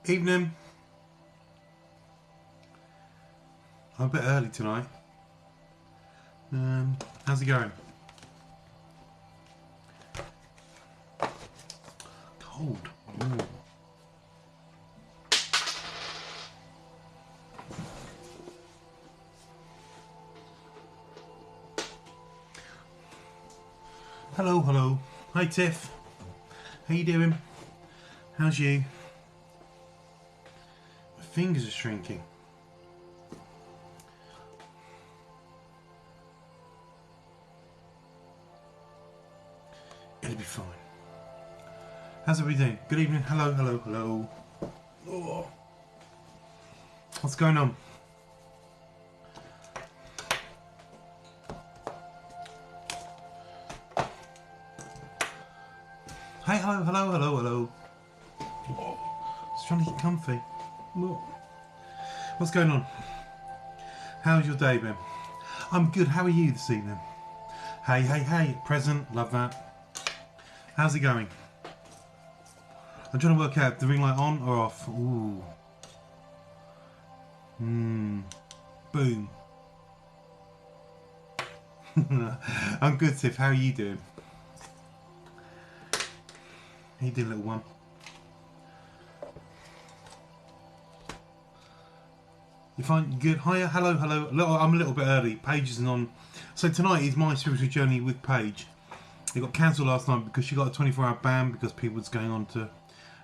Evening. I'm a bit early tonight. How's it going? Cold. Ooh. Hello, hello. Hi Tiff. How you doing? How's you? My fingers are shrinking. It'll be fine. How's everybody doing? Good evening. Hello, hello, hello. Oh. What's going on? Hey, hello, hello, hello, hello. Oh. Just trying to get comfy. Oh. What's going on? How's your day been? I'm good. How are you this evening? Hey, hey, hey. Present. Love that. How's it going? I'm trying to work out the ring light on or off. Ooh. Boom. I'm good, Tiff. How are you doing? How you doing, little one? You find good? Hiya, hello, hello. I'm a little bit early. Paige isn't on. So tonight is my spiritual journey with Paige. It got cancelled last night because she got a 24-hour ban because people was going on to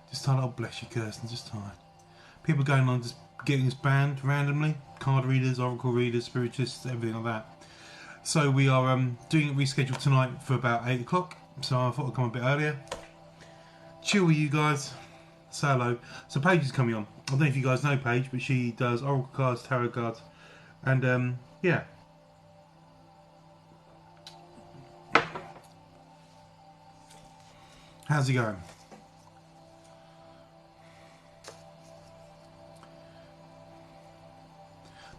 just tired. Oh, bless you, Kirsten. Just tired. People going on just getting us banned randomly. Card readers, oracle readers, spiritists, everything like that. So we are doing it rescheduled tonight for about 8 o'clock. So I thought I'd come a bit earlier. Chill with you guys. Say hello. So Paige is coming on. I don't know if you guys know Paige, but she does oracle cards, tarot cards, and yeah. How's it going?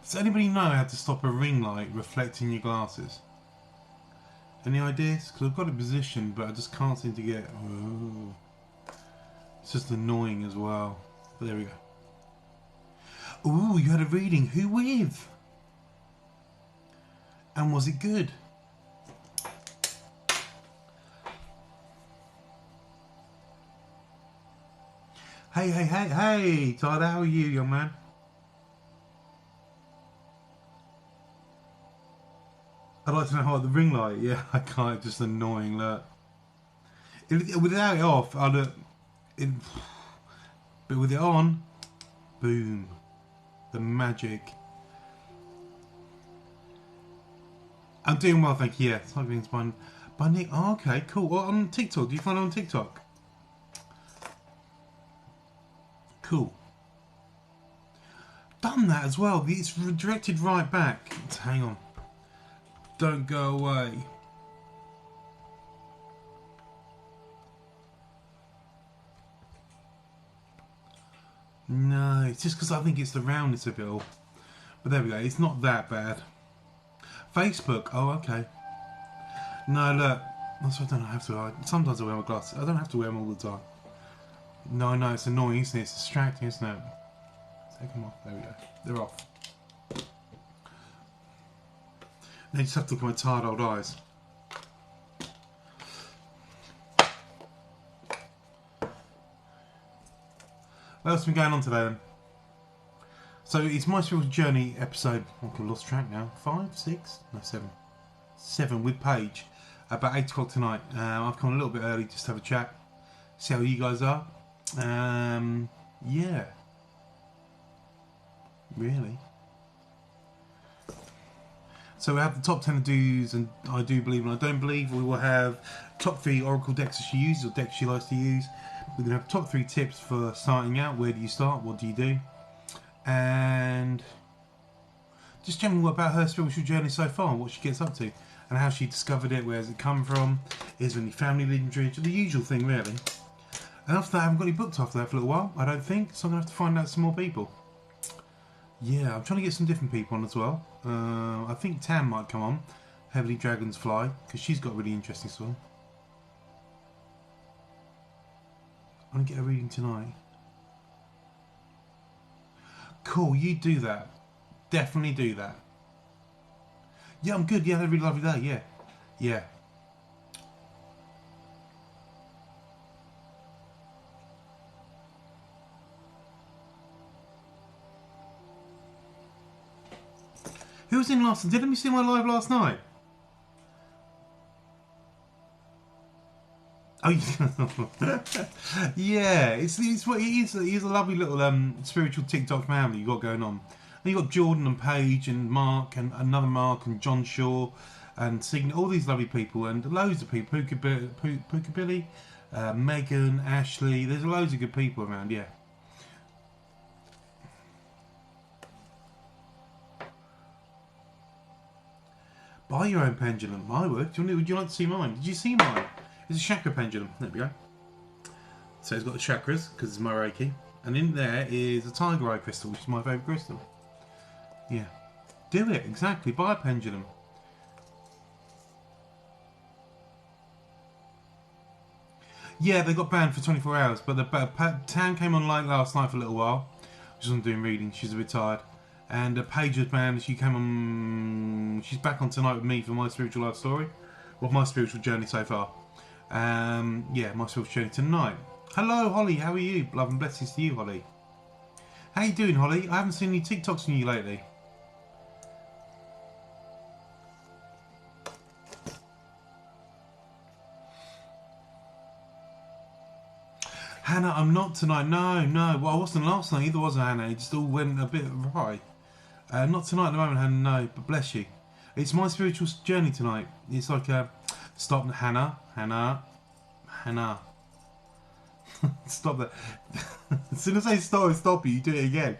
Does anybody know how to stop a ring light reflecting your glasses? Any ideas? Because I've got it positioned, but I just can't seem to get. Oh. It's just annoying as well. But there we go. Ooh, you had a reading. Who with? And was it good? Hey, hey, hey, hey, Todd, how are you, young man? I'd like to know how the ring light. Yeah, I can't. It's just annoying. Look, without it off, but with it on, boom, the magic. I'm doing well, thank you. Yeah, something's by Nick. Oh, okay, cool. Well, on TikTok, do you find it on TikTok? Cool. Done that as well. It's redirected right back. Hang on. Don't go away. No, it's just because I think it's the roundness of it all. But there we go. It's not that bad. Facebook. Oh, okay. No, look. That's why I don't have to. Sometimes I wear my glasses. I don't have to wear them all the time. No, no, it's annoying, isn't it? It's distracting, isn't it? Take them off. There we go. They're off. Now you just have to look at my tired old eyes. What else has been going on today then? So it's my spiritual journey episode. I've lost track now. 5, 6, no 7. 7 with Paige. About 8 o'clock tonight. I've come a little bit early just to have a chat. See how you guys are. Yeah. Really. So we have the top 10 of do's and I do believe and I don't believe. We will have top 3 oracle decks that she uses or decks she likes to use. We're going to have top 3 tips for starting out. Where do you start? What do you do? And just generally what about her spiritual journey so far, what she gets up to and how she discovered it, where has it come from, is there any family lineage, the usual thing really. And after that I haven't got any booked after that for a little while, I don't think, so I'm going to have to find out some more people. Yeah, I'm trying to get some different people on as well. I think Tam might come on, Heavenly Dragons Fly, because she's got a really interesting song. I'm going to get a reading tonight. Cool, you do that. Definitely do that. Yeah, I'm good. Yeah, had a really lovely day. Yeah. Yeah. Who was in last night? Didn't you see my live last night? Oh, yeah. It's what it is. He's a lovely little spiritual TikTok family you got going on. And you got Jordan and Paige and Mark and another Mark and John Shaw and Sign, all these lovely people and loads of people. Puka Billy, Megan, Ashley. There's loads of good people around. Yeah. Buy your own pendulum. I would. Would you like to see mine? Did you see mine? It's a chakra pendulum. There we go. So it's got the chakras because it's my Reiki, and in there is a tiger eye crystal, which is my favourite crystal. Yeah, do it exactly. Buy a pendulum. Yeah, they got banned for 24 hours, but the Tan came on light last night for a little while. She wasn't doing reading. She's a bit tired. And Paige was banned. She came on. She's back on tonight with me for my spiritual life story, well, my spiritual journey so far. Yeah, my spiritual journey tonight. Hello, Holly. How are you? Love and blessings to you, Holly. How you doing, Holly? I haven't seen any TikToks from you lately. Hannah, I'm not tonight. No. Well, I wasn't last night either, was I, Hannah? It just all went a bit awry. Not tonight at the moment, Hannah, no. But bless you. It's my spiritual journey tonight. It's like stop, Hannah. Stop that. As soon as I stop you do it again.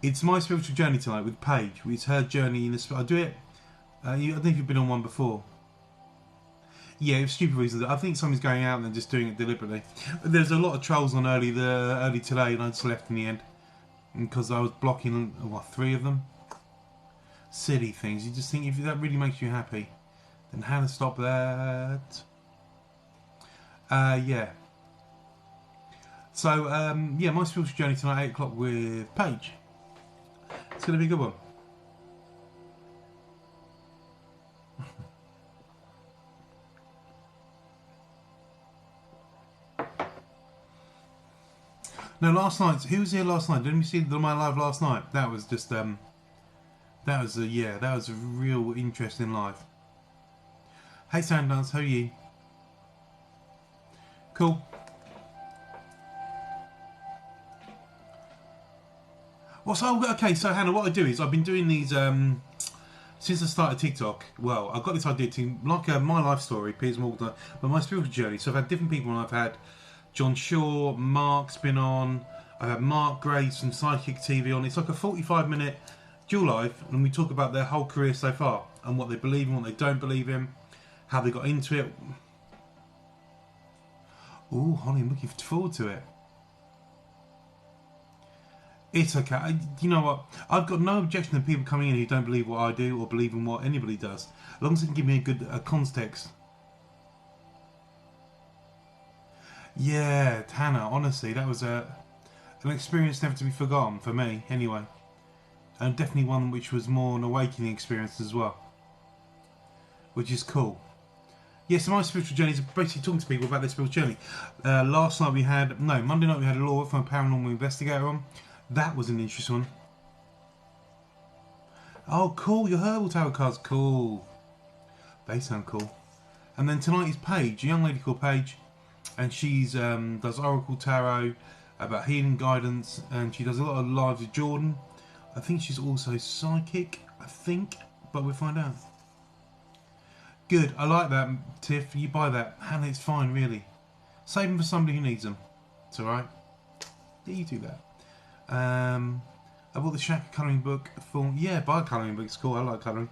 It's my spiritual journey tonight with Paige. It's her journey in the. I do it. I don't think you've been on one before. Yeah, it's stupid reasons. I think somebody's going out and they're just doing it deliberately. There's a lot of trolls on early today, and I just left in the end because I was blocking 3 of them. Silly things. You just think if that really makes you happy, then Hannah, stop that. Yeah. So yeah, my spiritual journey tonight, 8 o'clock with Paige. It's going to be a good one. No, last night. Who was here last night? Didn't you see my live last night? That was just that was a real interesting live. Hey, Sandance, how are you? Cool. Well, so okay, so Hannah, what I do is I've been doing these since I started TikTok. Well, I've got this idea to like my life story, Piers Morgan, but my spiritual journey. So I've had different people, and I've had John Shaw, Mark's been on. I've had Mark Graves from Psychic TV on. It's like a 45-minute dual live, and we talk about their whole career so far and what they believe in, what they don't believe in, how they got into it. Ooh, Holly, I'm looking forward to it. It's okay. You know what? I've got no objection to people coming in who don't believe what I do or believe in what anybody does, as long as they can give me a good context. Yeah, Hannah, honestly, that was an experience never to be forgotten for me, anyway. And definitely one which was more an awakening experience as well, which is cool. Yeah, so my spiritual journey is basically talking to people about their spiritual journey. Monday night we had Laura from a paranormal investigator on. That was an interesting one. Oh, cool, your herbal tarot cards, cool. They sound cool. And then tonight is Paige, a young lady called Paige, and she's does oracle tarot about healing guidance, and she does a lot of lives with Jordan. I think she's also psychic, but we'll find out. Good, I like that, Tiff. You buy that. Hannah, it's fine, really. Save them for somebody who needs them. It's alright. Yeah, you do that. I bought the Shaka colouring book for... Yeah, buy a colouring book. It's cool. I like colouring.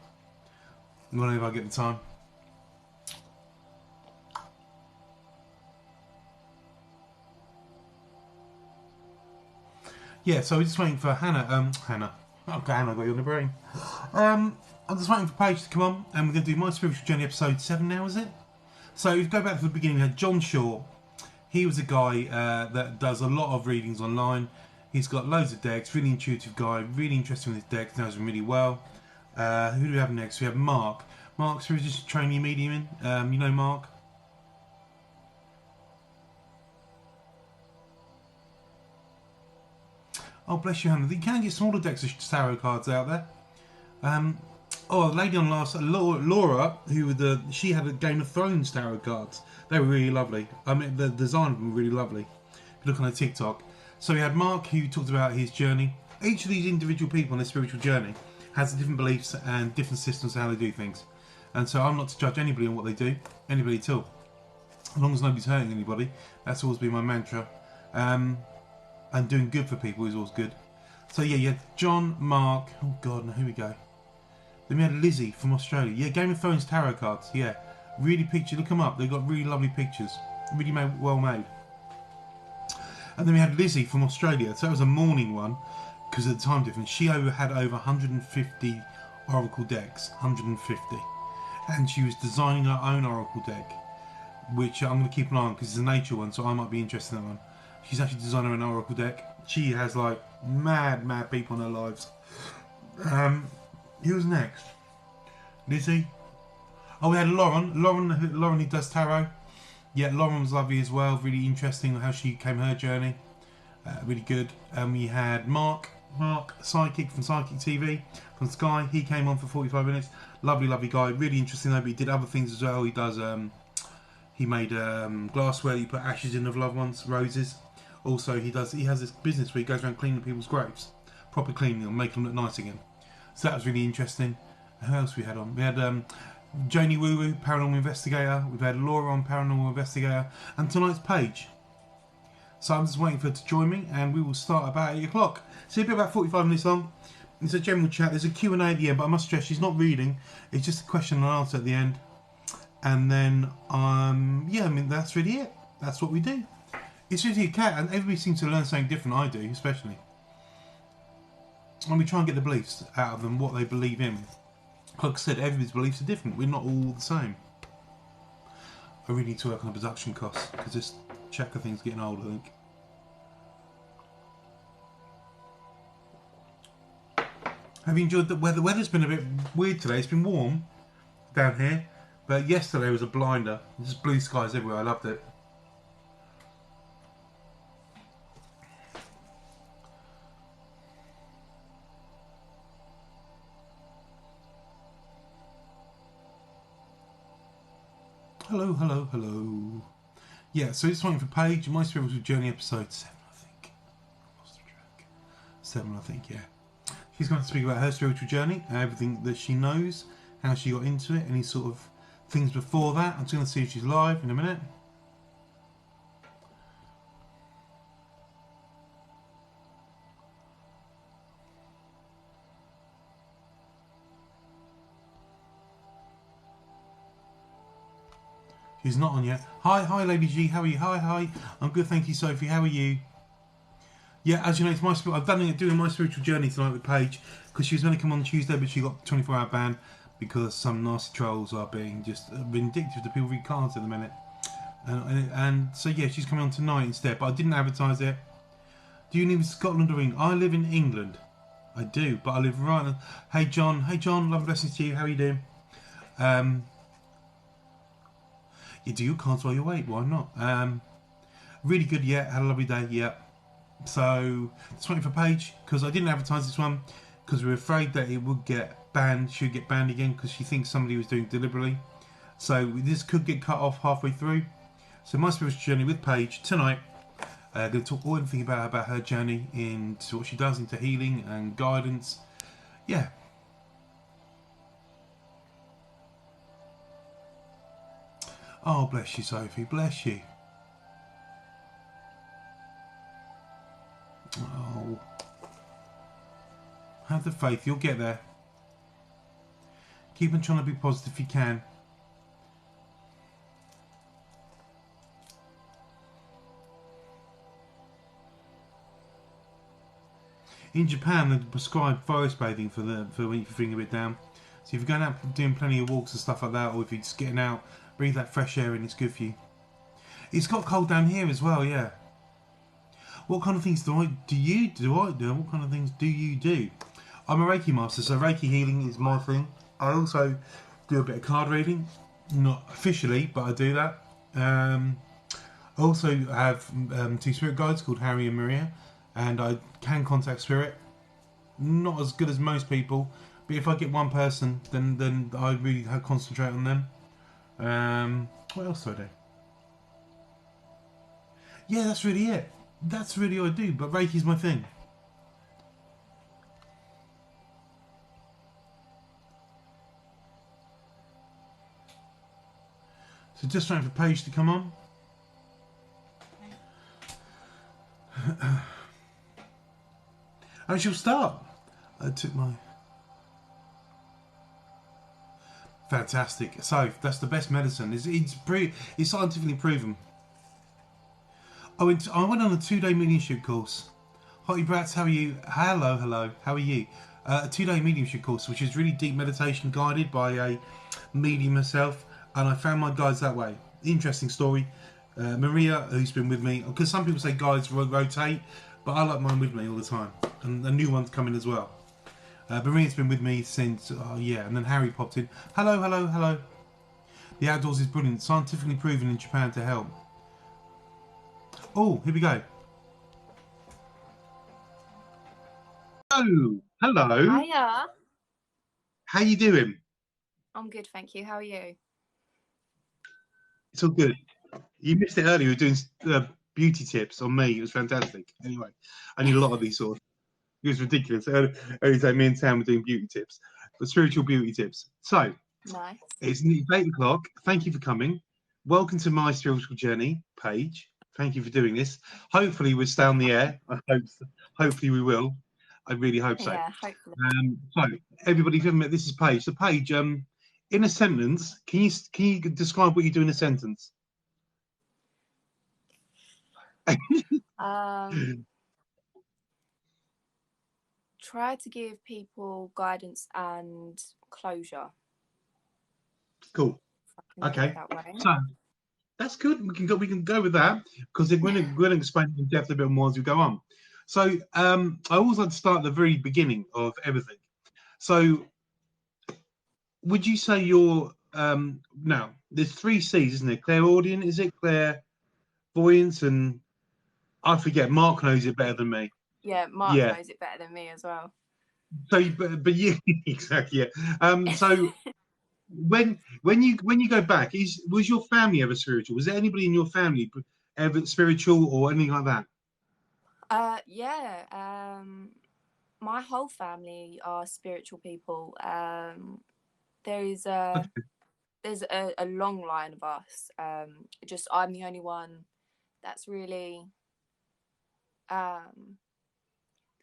Whenever I get the time. Yeah, so we're just waiting for Hannah. Hannah. Okay, Hannah, I got you on the brain. I'm just waiting for Paige to come on, and we're going to do My Spiritual Journey episode 7 now, is it? So if you go back to the beginning, we had John Shaw. He was a guy that does a lot of readings online. He's got loads of decks, really intuitive guy, really interesting with his decks, knows them really well. Who do we have next? We have Mark. Mark's who's just a trainee medium in. You know Mark? Oh, bless you, Hannah. You can get smaller decks of tarot cards out there. Oh, the lady on last, Laura, she had a Game of Thrones tarot cards. They were really lovely. I mean, the design of them were really lovely. If you look on her TikTok. So we had Mark, who talked about his journey. Each of these individual people on their spiritual journey has different beliefs and different systems of how they do things. And so I'm not to judge anybody on what they do, anybody at all. As long as nobody's hurting anybody, that's always been my mantra. And doing good for people is always good. So yeah, you had John, Mark, oh God, now here we go. Then we had Lizzie from Australia. Yeah, Game of Thrones tarot cards, yeah. Really picture, look them up, they've got really lovely pictures. Really well made. And then we had Lizzie from Australia, so that was a morning one, because of the time difference. She had over 150 Oracle decks, 150. And she was designing her own Oracle deck, which I'm going to keep an eye on, because it's a nature one, so I might be interested in that one. She's actually designing her own Oracle deck. She has like mad people in her lives. Who's next? Lizzie. Oh, we had Lauren. Lauren who does tarot. Yeah, Lauren was lovely as well. Really interesting how she came her journey. Really good. And we had Mark, Psychic from Psychic TV from Sky. He came on for 45 minutes. Lovely guy. Really interesting though, but he did other things as well. He does. He made glassware. You put ashes in of loved ones, roses. Also, he has this business where he goes around cleaning people's graves, proper cleaning them, making them look nice again. So that was really interesting. Who else we had on? We had Janie Woo Woo, Paranormal Investigator. We've had Laura on, Paranormal Investigator, and tonight's Paige. So I'm just waiting for her to join me, and we will start about 8 o'clock. So it'll be about 45 minutes long. It's a general chat. There's a Q&A at the end, but I must stress she's not reading. It's just a question and answer at the end. And then, yeah, I mean, that's really it. That's what we do. It's really a cat, and everybody seems to learn something different. I do, especially. And we try and get the beliefs out of them, what they believe in. Like I said, everybody's beliefs are different. We're not all the same. I really need to work on the production costs, because this checker thing's getting old, I think. Have you enjoyed the weather? The weather's been a bit weird today. It's been warm down here, but yesterday was a blinder. There's blue skies everywhere. I loved it. Hello. Yeah, so it's waiting for Paige. My Spiritual Journey episode 7, I think. I lost the track. 7, I think, yeah. She's going to speak about her spiritual journey, everything that she knows, how she got into it, any sort of things before that. I'm just going to see if she's live in a minute. She's not on yet. Hi, Lady G. How are you? Hi. I'm good, thank you, Sophie. How are you? Yeah, as you know, it's my doing my spiritual journey tonight with Paige, because she was going to come on Tuesday, but she got 24-hour ban because some nasty trolls are being just vindictive to people read cards at the minute. And so yeah, she's coming on tonight instead. But I didn't advertise it. Do you live in Scotland or England? I live in England. I do, but I live right. Hey John, love and blessings to you. How are you doing? You do your cards while you wait, why not? Really good, yeah, had a lovely day, yeah. So, just waiting for Paige, because I didn't advertise this one, because we were afraid that it would get banned, she would get banned again, because she thinks somebody was doing it deliberately. So, this could get cut off halfway through. So, my spiritual journey with Paige tonight. Going to talk all everything about her journey into what she does, into healing and guidance. Yeah. Oh, bless you, Sophie. Bless you. Oh. Have the faith. You'll get there. Keep on trying to be positive if you can. In Japan, they prescribe forest bathing for when you're feeling a bit down. So if you're going out doing plenty of walks and stuff like that, or if you're just getting out, breathe that fresh air in, it's good for you. It's got cold down here as well, yeah. What kind of things do I do? What kind of things do you do? I'm a Reiki master, so Reiki healing is my thing. I also do a bit of card reading, not officially, but I do that. I also have two spirit guides called Harry and Maria, and I can contact spirit. Not as good as most people, but if I get one person, then I really concentrate on them. What else do I do? Yeah, that's really it. That's really what I do, but Reiki's my thing. So just waiting for Paige to come on. And she'll start. I took my... Fantastic. So, that's the best medicine. It's scientifically proven. I went on a 2-day mediumship course. Hottie Brats, how are you? Hello. How are you? A 2-day mediumship course, which is really deep meditation guided by a medium herself. And I found my guides that way. Interesting story. Maria, who's been with me, because some people say guides rotate, but I like mine with me all the time. And a new one's coming as well. Maria's been with me since, and then Harry popped in. Hello. The outdoors is brilliant. Scientifically proven in Japan to help. Oh, here we go. Oh, hello. Hiya. How you doing? I'm good, thank you. How are you? It's all good. You missed it earlier. We were doing beauty tips on me. It was fantastic. Anyway, I need a lot of these sort of... It was ridiculous. Every time me and Sam were doing beauty tips, but spiritual beauty tips. So, Nice. it's 8 o'clock. Thank you for coming. Welcome to my spiritual journey, Paige. Thank you for doing this. Hopefully, we'll stay on the air. I hope. Hopefully, we will. I really hope so. Yeah, hopefully. So, everybody, this is Paige. So, Paige, in a sentence, can you describe what you do in a sentence? Try to give people guidance and closure. Cool. Okay. That way. So that's good. We can go with that because we're going to explain in depth a bit more as we go on. So I always like to start at the very beginning of everything. So would you say you're now there's 3 C's, isn't it? Clairaudient, is it? Clairvoyance, and I forget. Mark knows it better than me. Yeah, Mark knows it better than me as well. So, but you exactly. Yeah. So when you go back, was your family ever spiritual? Was there anybody in your family ever spiritual or anything like that? Yeah. My whole family are spiritual people. There's a long line of us. Just I'm the only one that's really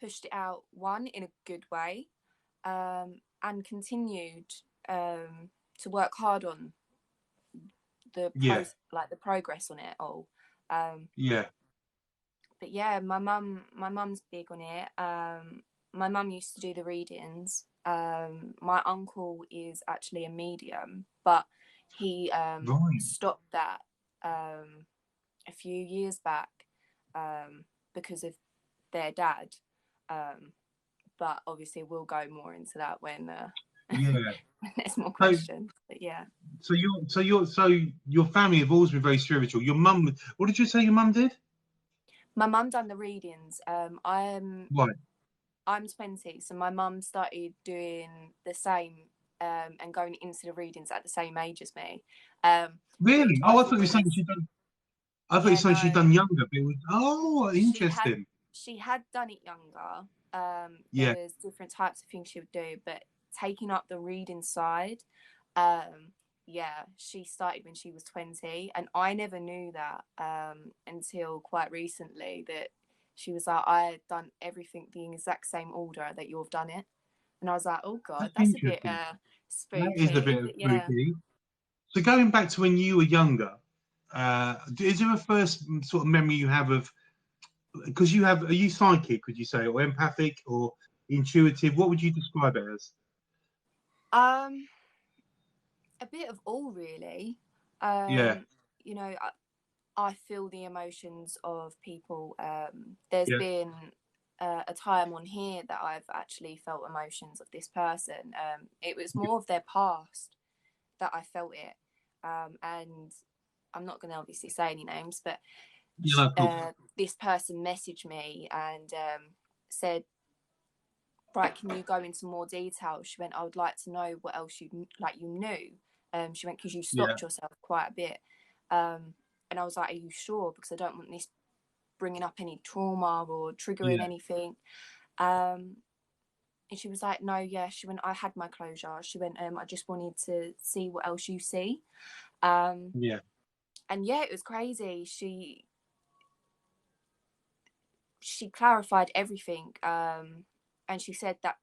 pushed it out, one, in a good way, and continued to work hard on the progress on it all. But yeah, my mum's big on it. My mum used to do the readings. My uncle is actually a medium, but he stopped that a few years back because of their dad. But obviously we'll go more into that when there's more questions. But yeah. So your family have always been very spiritual. Your mum, what did you say your mum did? My mum done the readings. I'm 20, so my mum started doing the same and going into the readings at the same age as me. Really? Oh, I thought you were saying she'd done. I thought you were saying she'd done younger. But it was, interesting. She had done it younger. There was different types of things she would do, but taking up the reading side, she started when she was 20, and I never knew that until quite recently, that she was like, I had done everything the exact same order that you've done it. And I was like, oh God, that's a bit spooky. That is a bit spooky. So going back to when you were younger, is there a first sort of memory you have of, because are you psychic, would you say, or empathic or intuitive? What would you describe it as? A bit of all, really. You know, I feel the emotions of people. There's been a time on here that I've actually felt emotions of this person. It was more of their past that I felt it. And I'm not going to obviously say any names, but this person messaged me and said, right, can you go into more detail? She went, I would like to know what else you knew. She went, because you stopped yourself quite a bit. And I was like, are you sure? Because I don't want this bringing up any trauma or triggering anything. And she was like, no, yeah. She went, I had my closure. She went, I just wanted to see what else you see. And yeah, it was crazy. She clarified everything. And she said that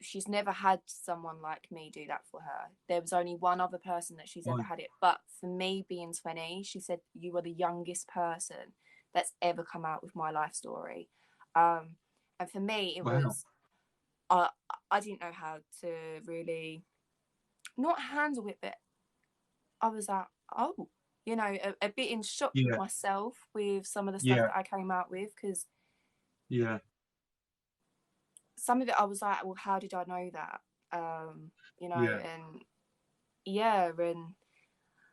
she's never had someone like me do that for her. There was only one other person that she's ever had it. But for me being 20, she said, you are the youngest person that's ever come out with my life story. And for me, it was, I didn't know how to really not handle it, but I was like, oh, you know, a bit in shock with myself with some of the stuff that I came out with, because some of it I was like, well, how did I know that? You know, and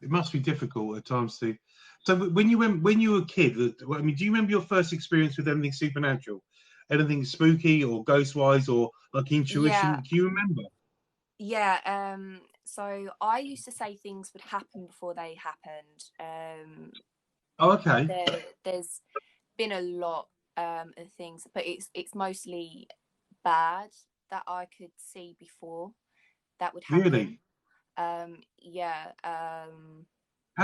it must be difficult at times to. So when you were a kid, I mean, do you remember your first experience with anything supernatural, anything spooky or ghost wise or like intuition? Yeah. Can you remember? Yeah. So I used to say things would happen before they happened. Oh, okay. There's been a lot of things, but it's mostly bad that I could see before that would happen. Really? Yeah. How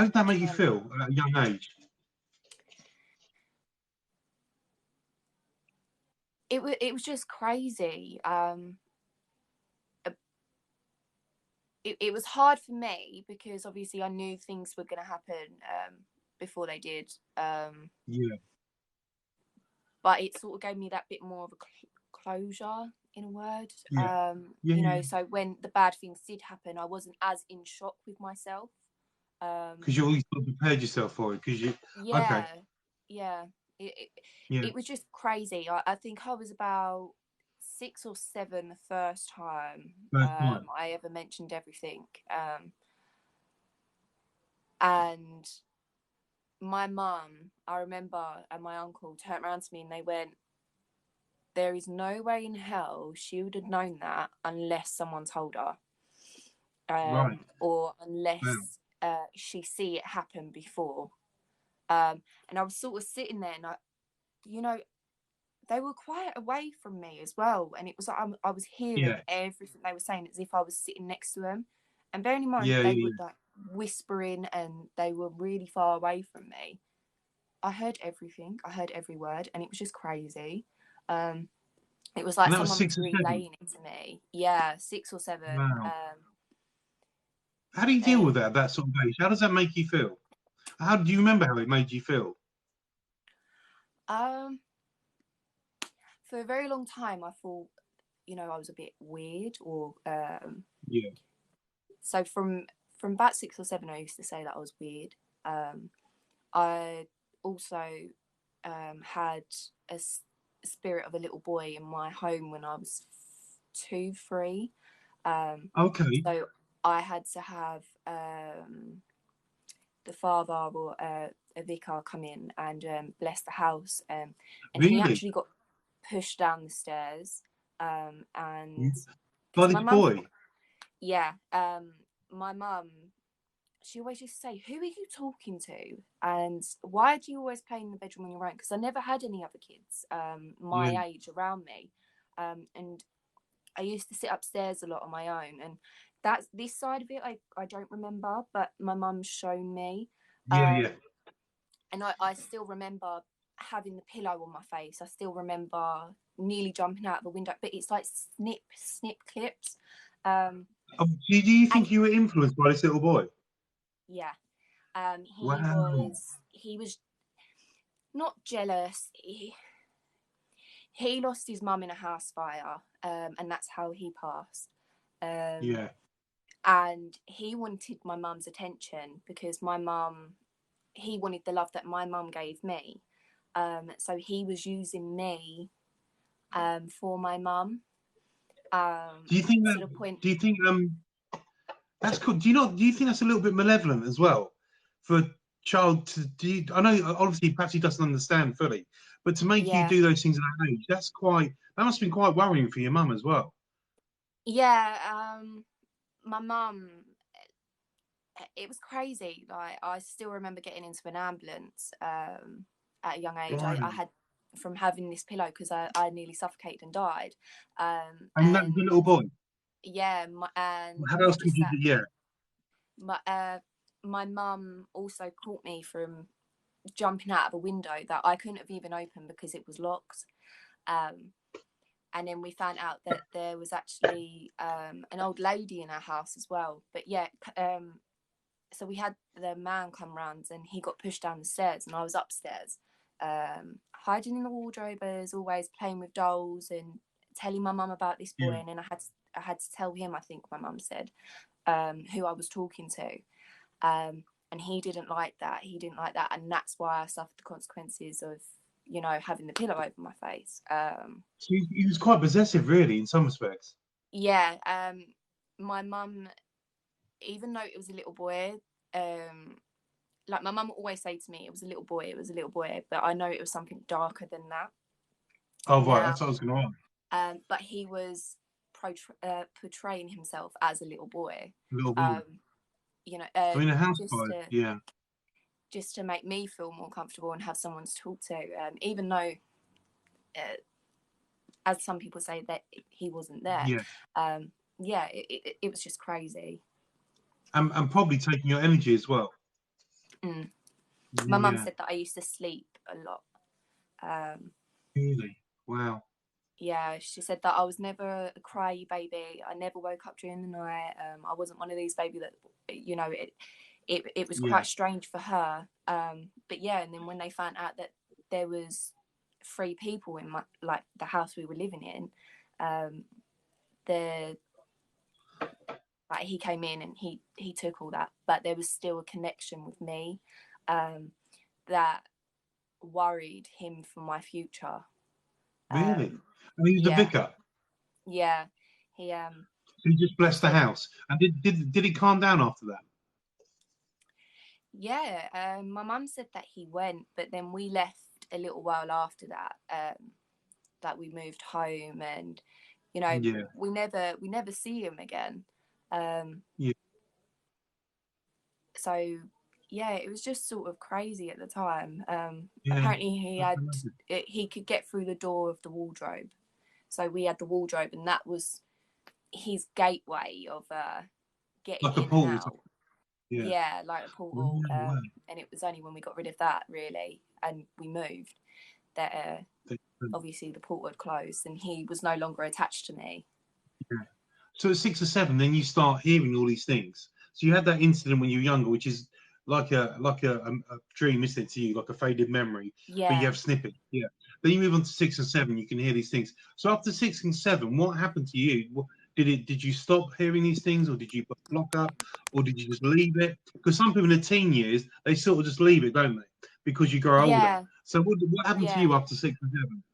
did that I'm make you trying. feel at a young age? It was just crazy. It was hard for me because obviously I knew things were going to happen before they did. But it sort of gave me that bit more of a closure, in a word. You know, so when the bad things did happen, I wasn't as in shock with myself. Because you always prepared yourself for it. Because you. Yeah, Okay. yeah. It was just crazy. I think I was about 6 or 7 the first time I ever mentioned everything. And my mum, I remember, and my uncle turned around to me and they went, there is no way in hell she would have known that unless someone told her. Or unless she see it happen before. And I was sort of sitting there and you know, they were quite away from me as well. And it was like I was hearing everything they were saying as if I was sitting next to them. And bearing in mind, they were like whispering and they were really far away from me. I heard everything. I heard every word, and it was just crazy. It was like someone was relaying it to me. Yeah, 6 or 7. Wow. How do you deal with that sort of age? How does that make you feel? How do you remember how it made you feel? For a very long time, I thought, you know, I was a bit weird, or So from about 6 or 7, I used to say that I was weird. I also had a spirit of a little boy in my home when I was 2, 3. Okay. So I had to have the father or a vicar come in and bless the house. And Really? he actually got pushed down the stairs. And By my the mum, boy? my mum, she always used to say, who are you talking to? And why do you always play in the bedroom on your own? Because I never had any other kids my age around me. And I used to sit upstairs a lot on my own. And that's this side of it I don't remember, but my mum's shown me. And I still remember having the pillow on my face. I still remember nearly jumping out the window, but it's like snip clips. Do you think you were influenced by this little boy? Yeah. Wow. He was not jealous. He lost his mum in a house fire, and that's how he passed. And he wanted my mum's attention because my mum he wanted the love that my mum gave me. So he was using me for my mum. Do you think To that? the point, Do you think that's cool? Do you think that's a little bit malevolent as well for a child to do? I know obviously perhaps he doesn't understand fully, but to make you yeah, do those things at that age, that must have been quite worrying for your mum as well. yeah. My mum, it was crazy. Like, I still remember getting into an ambulance at a young age. I Right. had, from having this pillow, because I nearly suffocated and died. And that was a And little boy. yeah, and How else not could just you that, do? Yeah. but my mum also caught me from jumping out of a window that I couldn't have even opened because it was locked. Um, and then we found out that there was actually an old lady in our house as well. But yeah, so we had the man come round and he got pushed down the stairs, and I was upstairs, hiding in the wardrobe as always, playing with dolls and telling my mum about this boy. Yeah. And then I had to tell him, I think my mum said, who I was talking to. And he didn't like that. He didn't like that, and that's why I suffered the consequences of, you know, having the pillow over my face. So he was quite possessive, really, in some respects. Yeah. My mum, even though it was a little boy, like my mum would always say to me, it was a little boy, it was a little boy, but I know it was something darker than that Oh, right. now. That's what I was going to ask. But he was portraying himself as a little boy. Little boy. Um, you know, I mean, a house just fire. Yeah. to make me feel more comfortable and have someone to talk to, even though, as some people say, that he wasn't there. Yeah. Yeah, it was just crazy. And probably taking your energy as well. Mm. My mum Yeah. said that I used to sleep a lot. Um, Really? Wow. yeah, she said that I was never a cryy baby. I never woke up during the night. I wasn't one of these baby that, you know, it was Yeah. quite strange for her. But yeah, and then when they found out that there was 3 people in the house we were living in, the like he came in and he took all that, but there was still a connection with me, that worried him for my future. Really? And he was the Yeah, vicar. yeah, he So he just blessed the said, house. And did he calm down after that? yeah. My mum said that he went, but then we left a little while after that. That we moved home, and you know, Yeah. we never see him again. Yeah. So yeah, it was just sort of crazy at the time. Yeah. Apparently I can imagine. he could get through the door of the wardrobe, so we had the wardrobe, and that was his gateway of getting Like a in and pool. out. Yeah. Yeah, like a Wow. portal. Wow. And it was only when we got rid of that, really, and we moved, that obviously the portal had closed and he was no longer attached to me. Yeah. So at 6 or 7, then you start hearing all these things. So you had that incident when you were younger, which is like a dream, isn't it, to you, like a faded memory, but you Yeah, have snippets. Yeah. Then you move on to 6 and 7, you can hear these things. So after 6 and 7, what happened to you? Did you stop hearing these things, or did you put a block up, or did you just leave it? Because some people in the teen years, they sort of just leave it, don't they? Because you grow older. yeah, So what happened to yeah. you after 6 and 7?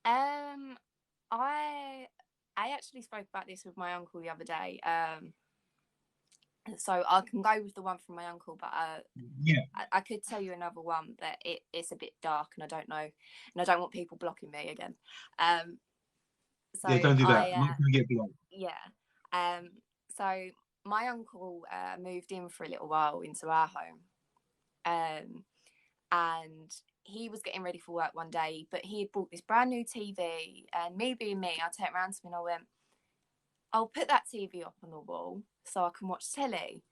Um, I actually spoke about this with my uncle the other day. So I can go with the one from my uncle, but Yeah. I could tell you another one, but it's a bit dark, and I don't know, and I don't want people blocking me again. So Yeah, don't do that. I'm not going to get blocked. yeah. So my uncle moved in for a little while into our home, and he was getting ready for work one day, but he had bought this brand new TV, and me being me, I turned around to him and I went, "I'll put that TV up on the wall so I can watch telly."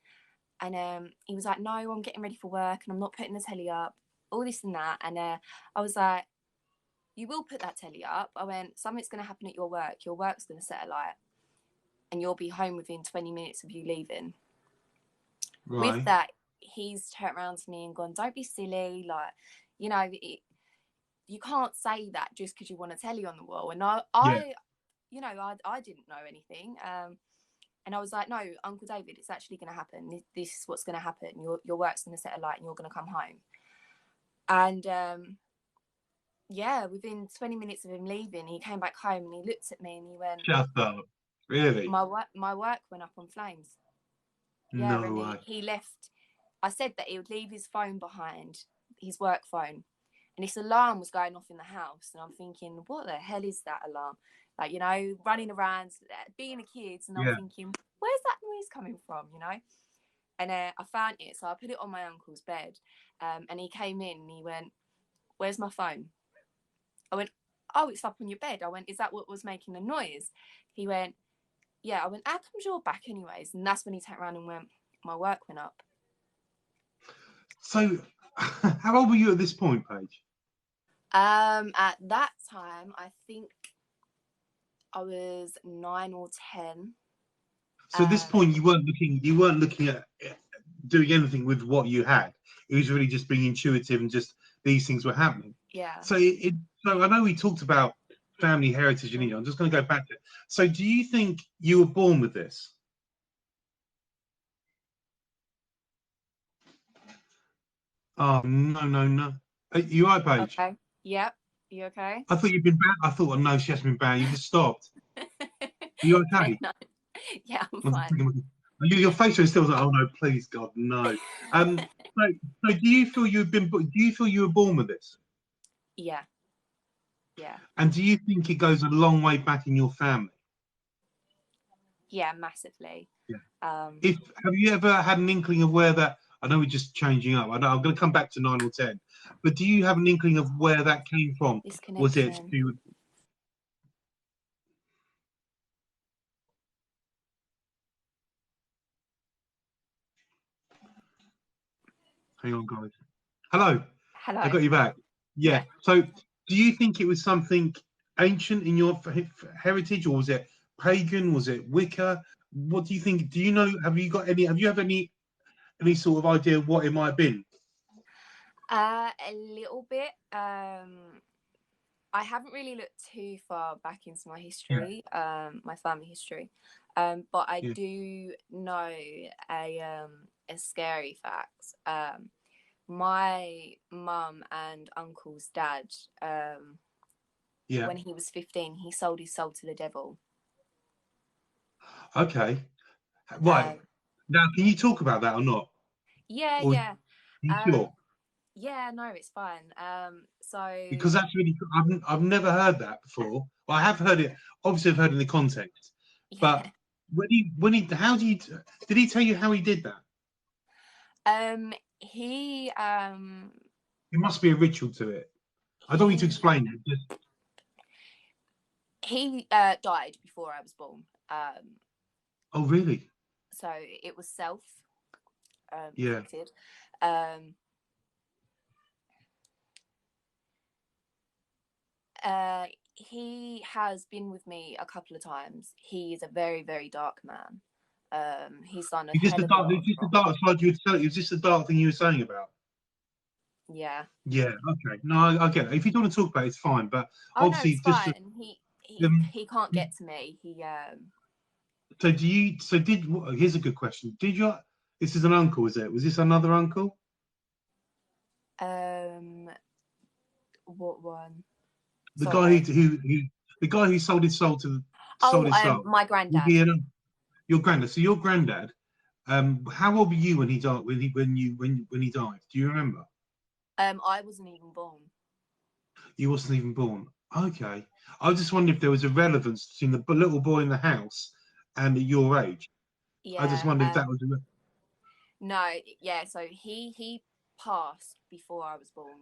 And he was like, "No, I'm getting ready for work and I'm not putting the telly up," all this and that. And I was like, "You will put that telly up." I went, "Something's going to happen at your work. Your work's going to set a light and you'll be home within 20 minutes of you leaving." With Right. that, he's turned around to me and gone, "Don't be silly. Like, you know, you can't say that just because you want a telly on the wall." And Yeah. you know, I didn't know anything. And I was like, no, Uncle David, it's actually going to happen. This is what's going to happen. Your work's going to set alight and you're going to come home. And yeah, within 20 minutes of him leaving, he came back home and he looked at me and he went, "Shut up, really? My work went up on flames." Yeah, No and way." he left. I said that he would leave his phone behind, his work phone, and this alarm was going off in the house. And I'm thinking, what the hell is that alarm? Like, you know, running around, being a kid. And I'm thinking, where's that noise coming from, you know? And I found it. So I put it on my uncle's bed. And he came in and he went, where's my phone? I went, oh, it's up on your bed. I went, is that what was making the noise? He went, yeah. I went, how comes you're back anyways? And that's when he turned around and went, my work went up. So, how old were you at this point, Paige? At that time, I think I was 9 or 10. So at this point, you weren't looking at doing anything with what you had. It was really just being intuitive and just these things were happening. Yeah. So so I know we talked about family heritage and I'm just going to go back to it. So do you think you were born with this? Oh, no. Are you all right, Paige? Okay. Yep. You okay? I thought you'd been banned. I thought, oh, no, she hasn't been banned. You just stopped. Are you okay? No. Yeah, I'm fine. Your face was still like, oh no, please God, no. So do you feel you were born with this? Yeah. And do you think it goes a long way back in your family? Yeah, massively. Yeah. Have Have you ever had an inkling of where that? I know we're just changing up. I know I'm going to come back to 9 or 10, but do you have an inkling of where that came from? this connection. Was it to? Hang on, guys. Hello. I got you back. Yeah. So, do you think it was something ancient in your heritage, or was it pagan? Was it Wicca? What do you think? Do you know? Have you have any sort of idea of what it might have been? A little bit. I haven't really looked too far back into my history, my family history, but I do know a scary fact. My mum and uncle's dad, when he was 15, he sold his soul to the devil. Okay. Right. Now, can you talk about that or not? Yeah, or, yeah. You sure? Yeah, no, it's fine. So because that's really, I've never heard that before. Well, I have heard it. Obviously, I've heard it in the context. But how did he tell you how he did that? He It must be a ritual to it. I don't need to explain it. Just... He died before I was born. Oh, really? So it was self inflicted. He has been with me a couple of times. He is a very, very dark man. He's done a hell of a lot. Is this the dark side you were telling? Is this the dark thing you were saying about? Yeah. Yeah. Okay. No, I get it. If you don't want to talk about it, it's fine. But obviously, no, it's fine. He can't get to me. So do you? So did? Here's a good question. Did you? This is an uncle, is it? Was this another uncle? What one? The guy the guy who sold his soul to his soul. My granddad. Your granddad. So your granddad. How old were you when he died? When he died? Do you remember? I wasn't even born. You wasn't even born. Okay. I just wondered if there was a relevance between the little boy in the house and your age. Yeah. I just wondered if that was. No. Yeah. So he passed before I was born.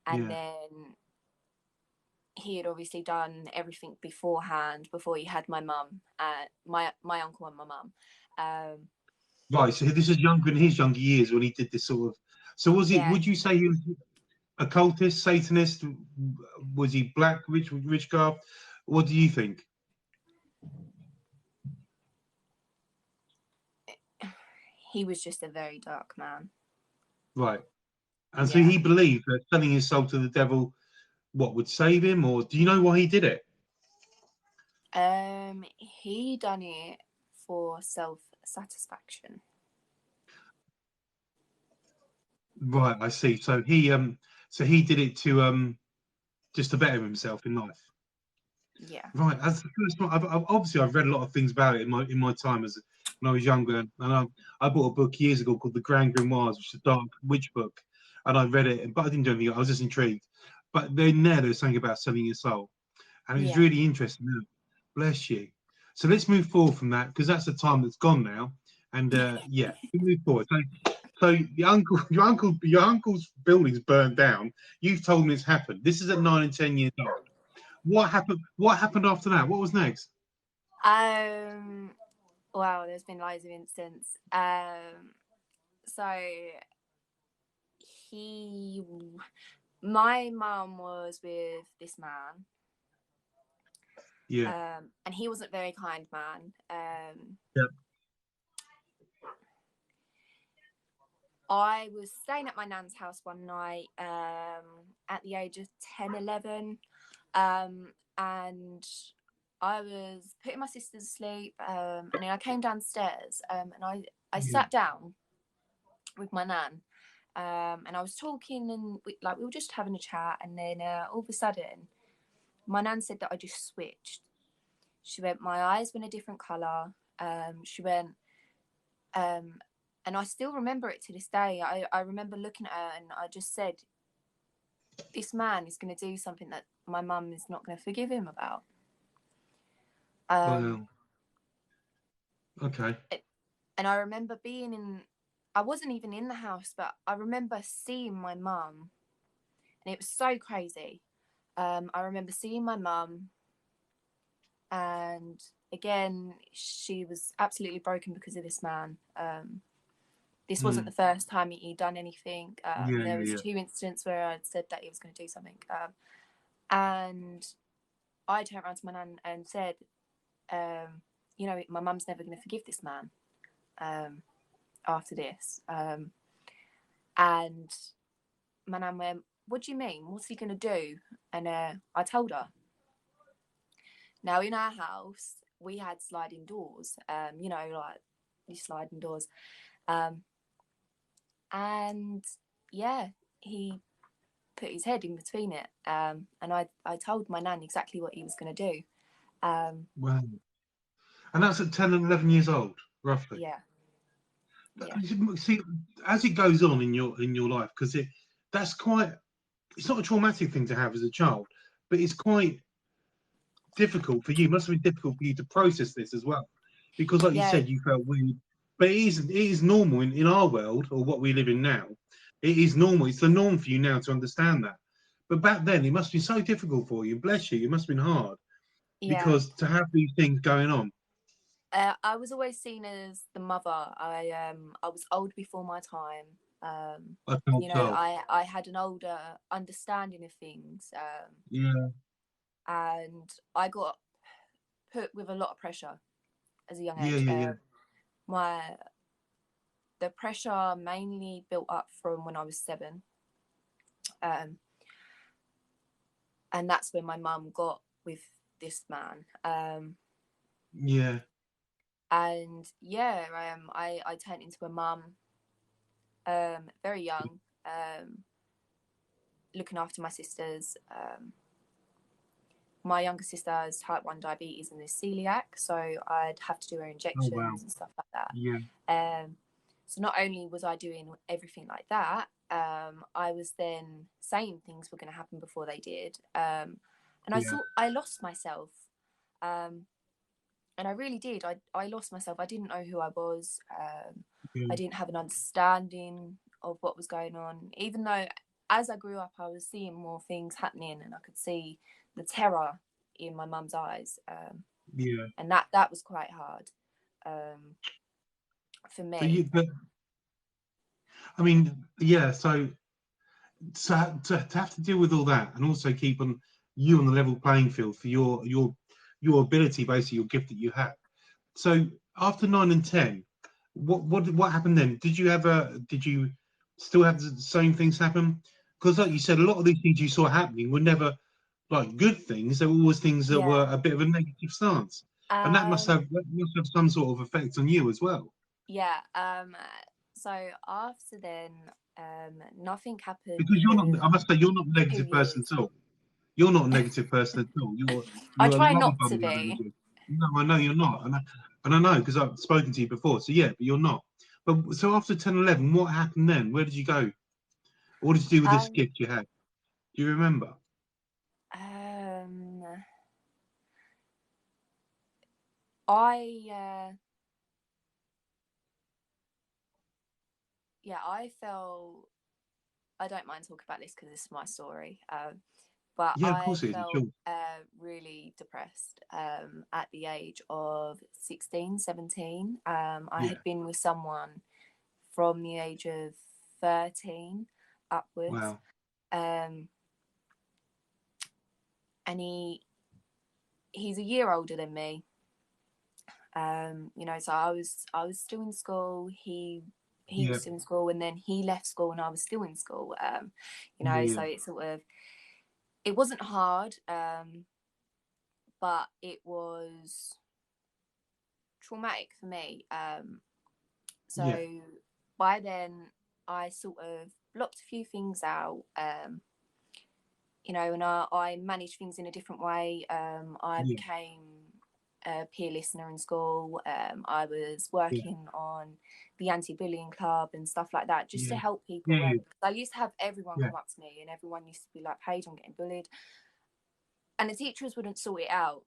And then he had obviously done everything beforehand before he had my mum, my uncle and my mum. Right, so this is younger in his younger years when he did this sort of. So was it? Would you say he was occultist, Satanist? Was he black, witchcraft? What do you think? He was just a very dark man. Right, and so he believed that selling his soul to the devil, would save him, or do you know why he did it? He done it for self-satisfaction. Right, I see. So he did it to just to better himself in life. Yeah. Right. As the first one, obviously I've read a lot of things about it in my time as when I was younger, and I bought a book years ago called The Grand Grimoires, which is a dark witch book, and I read it, but I didn't do anything. I was just intrigued. But then there was something about selling your soul, and it was Yeah. really interesting. Bless you. So let's move forward from that because that's the time that's gone now, and yeah, we move forward. So your uncle's building's burned down. You've told me it's happened. This is at 9 and 10 years old. What happened? What happened after that? What was next? Wow, there's been loads of incidents. So my mum was with this man. Yeah. And he wasn't a very kind man. Yeah. I was staying at my nan's house one night at the age of 10, 11. And I was putting my sister to sleep. And then I came downstairs and I sat down with my nan. And I was talking and we were just having a chat. And then all of a sudden, my nan said that I just switched. She went, my eyes went a different colour. She went, and I still remember it to this day. I remember looking at her and I just said, this man is going to do something that my mum is not going to forgive him about. Wow. Okay. And I remember I wasn't even in the house, but I remember seeing my mum, and it was so crazy. I remember seeing my mum, and again, she was absolutely broken because of this man. This wasn't the first time he'd done anything. There was 2 incidents where I'd said that he was going to do something. And I turned around to my nan and said, you know, my mum's never going to forgive this man after this. And my nan went, what do you mean? What's he going to do? And I told her. Now, in our house, we had sliding doors, you know, like these sliding doors. And yeah, he put his head in between it. And I told my nan exactly what he was going to do. Wow. And that's at 10 and 11 years old, roughly. Yeah. Yeah. See, as it goes on in your life, because it's not a traumatic thing to have as a child, but it's quite difficult for you. It must have been difficult for you to process this as well, because like you said, you felt weird. But it is normal in our world, or what we live in now. It is normal. It's the norm for you now to understand that. But back then, it must have been so difficult for you. Bless you. It must have been hard because to have these things going on. I was always seen as the mother. I was old before my time. You know, I had an older understanding of things. And I got put with a lot of pressure as a young age. The pressure mainly built up from when I was 7. And that's when my mum got with this man. And I turned into a mum very young, looking after my sisters. My younger sister has type 1 diabetes and is celiac, so I'd have to do her injections and stuff like that. So not only was I doing everything like that, I was then saying things were going to happen before they did. And I thought I lost myself. And I really did. I lost myself. I didn't know who I was. I didn't have an understanding of what was going on. Even though as I grew up, I was seeing more things happening and I could see the terror in my mum's eyes. And that was quite hard for me. So to have to deal with all that and also keep you on the level playing field for your ability, basically your gift that you have. So after 9 and 10, what happened then? Did you still have the same things happen? Because like you said, a lot of these things you saw happening were never like good things. There were always things that were a bit of a negative stance, and that must have some sort of effect on you as well. Yeah. So after then, nothing happened Because you're for not. I must say, you're not a 2 negative person years. at all. You're not a negative person at all. I You're a try love not to bundle of be. energy. No, I know you're not, and I know because I've spoken to you before. So yeah, but you're not. But so after 10, 11, what happened then? Where did you go? What did you do with this Um, gift you had? Do you remember? um, I yeah, I felt. I don't mind talking about this because this is my story. But Yeah, of I course it is. felt Sure. really depressed at the age of 16, 17. I Yeah. had been with someone from the age of 13 upwards. Wow. Um, and he's a year older than me. So I was still in school. He Yeah. was still in school, and then he left school, and I was still in school. Yeah. So Yeah. it wasn't hard, but it was traumatic for me. Yeah. So by then, I sort of blocked a few things out. And I managed things in a different way. I Yeah. became a peer listener in school. I was Yeah. working on the anti-bullying club and stuff like that, just to Yeah. help people. Yeah. I used to have everyone Yeah. come up to me, and everyone used to be like, "Paige, I'm getting bullied," and the teachers wouldn't sort it out.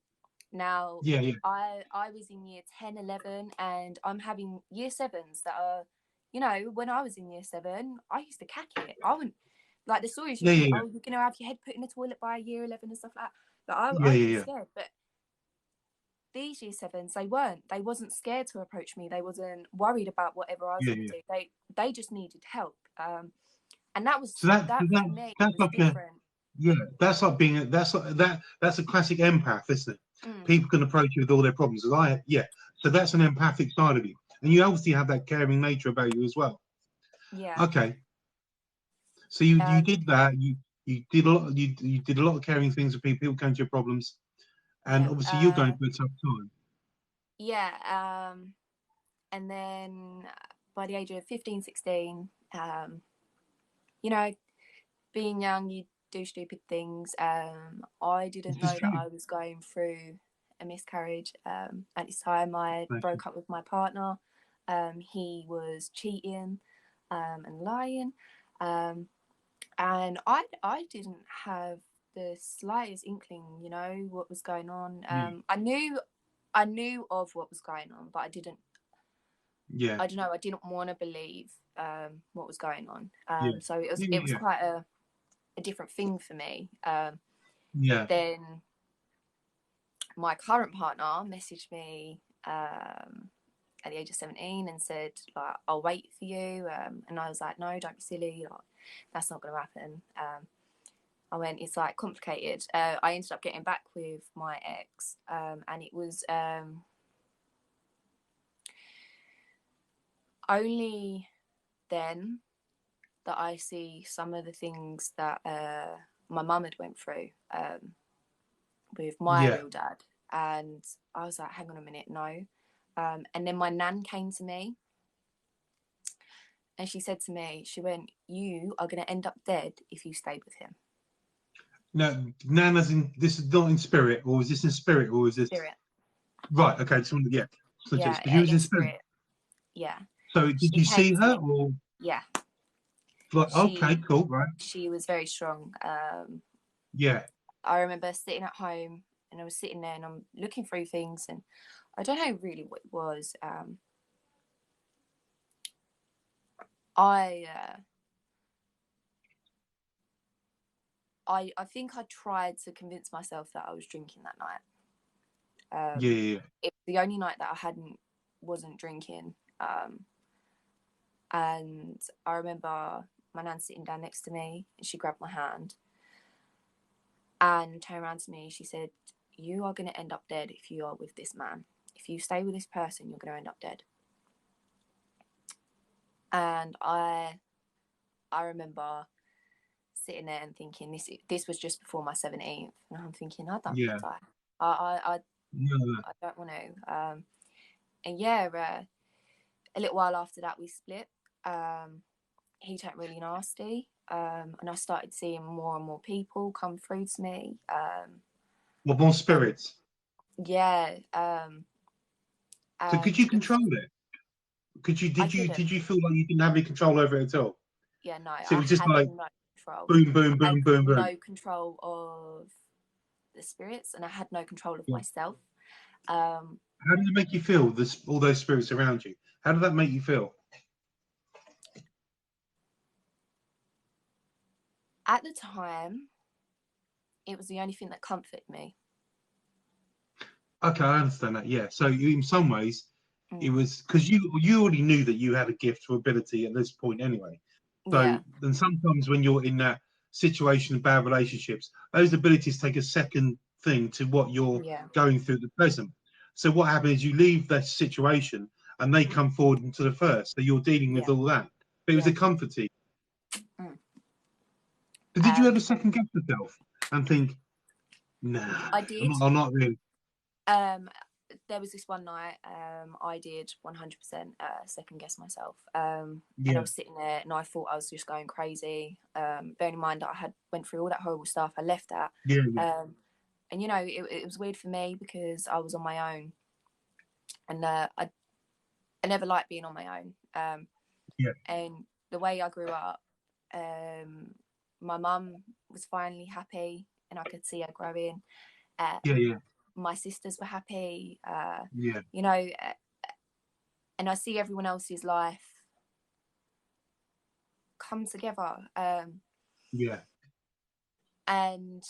Now, Yeah. Yeah. I was in year 10, 11, and I'm having year sevens that are, when I was in year seven, I used to cack it. I wouldn't, like the stories you Yeah. hear, Yeah. oh, you're going to have your head put in the toilet by year 11 and stuff like that. But Yeah. I'd be Yeah. scared. But these year sevens, they weren't. They wasn't scared to approach me. They wasn't worried about whatever I was Yeah. going Yeah. to do. They just needed help. And that So was, that for me that's was like a different. yeah. That's like being that's like that. That's a classic empath, isn't it? Mm, People can approach you with all their problems. And yeah. So that's an empathic side of you, and you obviously have that caring nature about you as well. yeah. Okay. So you Um, did that. You did a lot. You did a lot of caring things for people. People came to your problems, and yeah. obviously you're going through a tough time. Yeah. And then by the age of 15, 16, you know, being young, you do stupid things. I This didn't is know that true. I was going through a miscarriage. At this time, I Thank you. broke up with my partner. He was cheating and lying. Um, and I didn't have the slightest inkling, what was going on. Yeah. I knew of what was going on, but Yeah. I don't know. I didn't want to believe what was going on. Yeah. So it was Yeah. it was Yeah. quite a different thing for me. Yeah. Then my current partner messaged me at the age of 17 and said, like, I'll wait for you. And I was like, no, don't be silly. Like, that's not going to happen. I went, it's like complicated. I ended up getting back with my ex, and it was only then that I see some of the things that my mum had went through with my Yeah. real dad. And I was like, hang on a minute, no. And then my nan came to me and she said to me, she went, you are going to end up dead if you stayed with him. No, Nana's in. This is not in spirit, or is this in spirit, or is this Spirit. right? Okay, just wanted, yeah. So Yeah, just, but she was in in spirit. spirit. Yeah. So did She you came see to her, me. or Yeah. like? Okay, She cool, right? she was very strong. Yeah, I remember sitting at home and I was sitting there and I'm looking through things and I don't know really what it was. I I think I tried to convince myself that I was drinking that night. yeah, yeah, It was the only night that I wasn't drinking. And I remember my nan sitting down next to me and she grabbed my hand and turned around to me. She said, you are going to end up dead if you are with this man. If you stay with this person, you're going to end up dead. And I remember sitting there and thinking this was just before my 17th, and I'm thinking I don't Yeah. want to die. I Yeah. I don't want to. And yeah, a little while after that we split. He turned really nasty, and I started seeing more and more people come through to me. Well, more spirits. Yeah. So could And you it was, control it? Could you? I Did you? couldn't. Did you feel like you didn't have any control over it at all? Yeah, no, So it I was just had like no control. boom, boom, I had boom, boom, boom. no control of the spirits, and I had no control of Yeah. myself. How did it make you feel? This all those spirits around you. How did that make you feel? At the time, it was the only thing that comforted me. Okay, I understand that. Yeah. So you, in some ways, it Mm. was because you already knew that you had a gift or ability at this point anyway. So Yeah. then sometimes when you're in that situation of bad relationships, those abilities take a second thing to what you're Yeah. going through at the present. So what happens is you leave that situation and they come forward into the first. So you're dealing with Yeah. all that. But it was Yeah. a comfort to you. Mm. But did you ever second guess yourself and think, nah, I did. I'm not really. There was this one night, I did 100% second guess myself. And I Yeah, was sitting there and I thought I was just going crazy. Bearing in mind that I had went through all that horrible stuff, I left that. yeah, And you know, it was weird for me because I was on my own, and I never liked being on my own. yeah, And the way I grew up, my mum was finally happy, and I could see her growing. yeah, yeah, My sisters were happy, yeah, you know, and I see everyone else's life come together. yeah, And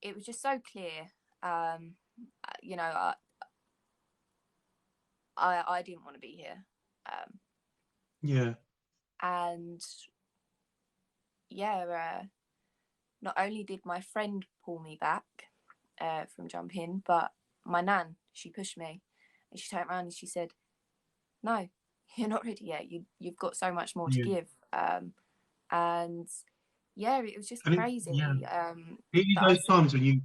it was just so clear. You know, I didn't want to be here. yeah, And yeah, not only did my friend pull me back from jumping, but my nan, she pushed me, and she turned around and she said, "No, you're not ready yet. You've got so much more to yeah. give." And yeah, it was just And it, yeah, crazy. it is That I those saw. times when you,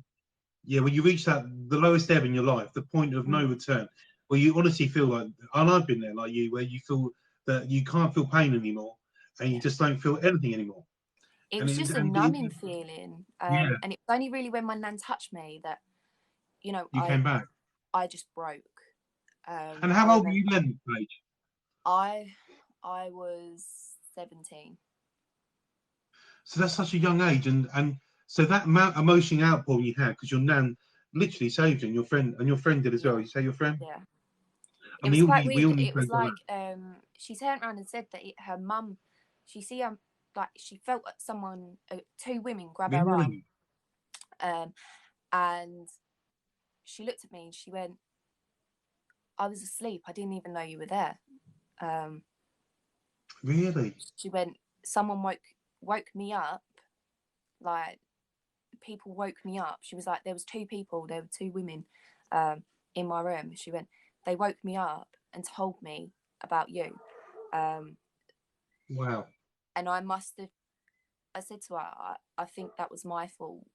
yeah, when you reach that the lowest ebb in your life, the point of no Mm, return, where you honestly feel like, and I've been there like you, where you feel that you can't feel pain anymore, and you yeah, just don't feel anything anymore. it And was it, just a and numbing feeling. yeah, And it was only really when my nan touched me that, you know, you came back. I just broke. And I how old were remember you then, Paige? I I was 17. So that's such a young age, and so that amount emotion outpouring you had because your nan literally saved you, and your friend did as well. Yeah, You say your friend? yeah. I It was mean, quite we weird. all need It was friends like like she turned around and said that her mum, she see like she felt someone, two women grab that. her arm, Really, um, and she looked at me and she went, "I was asleep. I didn't even know you were there." Um, really. she went, "Someone woke me up, like people woke me up." She was like, "There was two people. There were two women, in my room." She went, "They woke me up and told me about you." Um, Wow. and I must have. I said to her, I think that was my fault,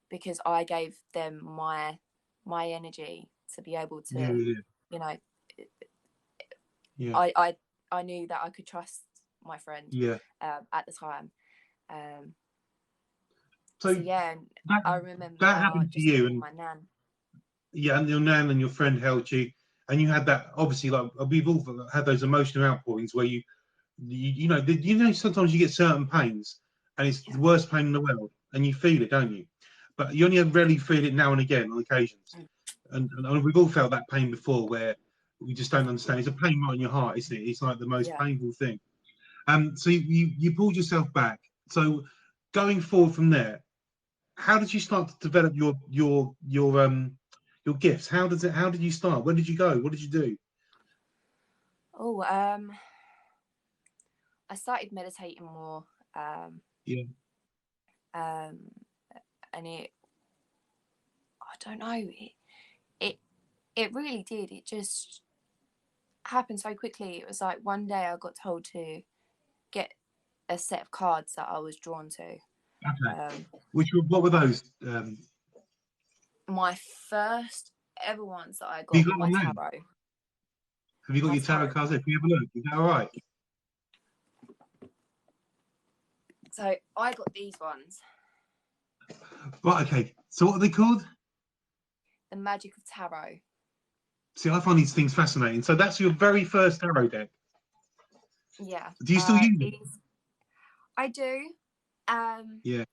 because I gave them my energy to be able Yeah, to, yeah, you know, yeah, I knew that I could trust my friend, yeah. at the time. Um, So so yeah, and that I remember that now happened to just you, being and my nan. yeah, and your nan and your friend held you, and you had that obviously like we've all had those emotional outpourings where you know sometimes you get certain pains, and it's Yeah. the worst pain in the world, and you feel it, don't you? But you only rarely feel it now and again on occasions, Mm. and we've all felt that pain before where we just don't understand. It's a pain right in your heart, isn't it? It's like the most Yeah. painful thing. So you pulled yourself back. So going forward from there, how did you start to develop your gifts? How did you start? Where did you go? What did you do? Oh, I started meditating more, um, Yeah, um, and I don't know, it, it really did. It just, happened so quickly. It was like one day I got told to get a set of cards that I was drawn to. Okay. What were those? My first ever ones that I You got got were my them tarot. Have you got My your tarot cards there? Can you have a look? Is that all right? So I got these ones. Right, okay. So what are they called? The Magic of Tarot. See, I find these things fascinating. So that's your very first tarot deck. Yeah. Do you still use it? I do. Yeah.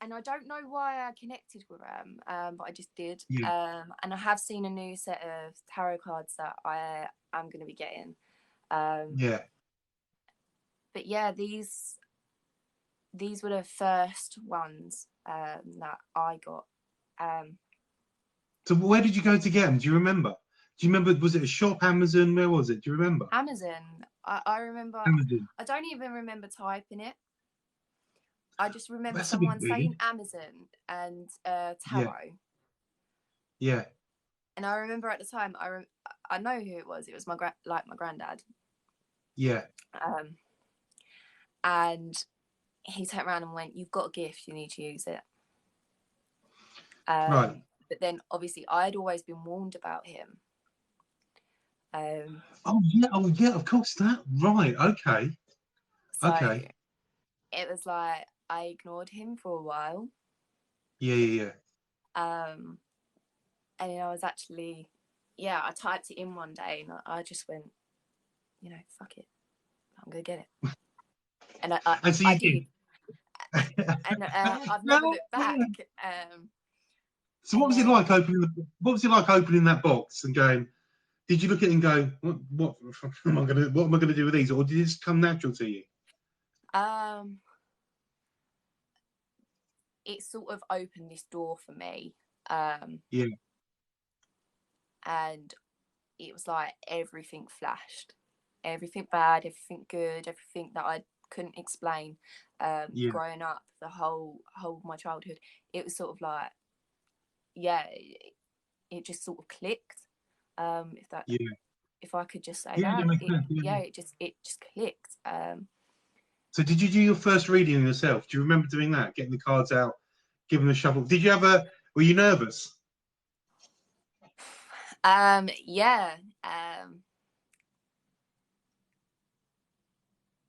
And I don't know why I connected with them, but I just did. Yeah. And I have seen a new set of tarot cards that I am going to be getting. Yeah. But yeah, these were the first ones that I got. So where did you go to get them? Do you remember? Do you remember? Was it a shop, Amazon? Where was it? Do you remember? Amazon. I remember. Amazon. I don't even remember typing it. I just remember That's a bit someone weird. saying Amazon and tarot. Yeah. Yeah. And I remember at the time, I know who it was. It was my granddad. Yeah. And he turned around and went, "You've got a gift. You need to use it." Right. But then, obviously, I'd always been warned about him. Oh yeah. Of course. That right. Okay. So Okay. it was like I ignored him for a while. Yeah. And then I was actually, I typed it in one day and I just went, fuck it, I'm gonna get it. And I did. And I've never looked back. So what was it like opening that box and going? Did you look at it and go, what am I gonna do with these, or did it just come natural to you? It sort of opened this door for me. Yeah. And it was like everything flashed, everything bad, everything good, everything that I couldn't explain. Growing up, the whole of my childhood, it was sort of like, it just sort of clicked. If I could just say that, it just clicked. So did you do your first reading yourself? Do you remember doing that? Getting the cards out, giving them a shuffle. Did you were you nervous? Yeah.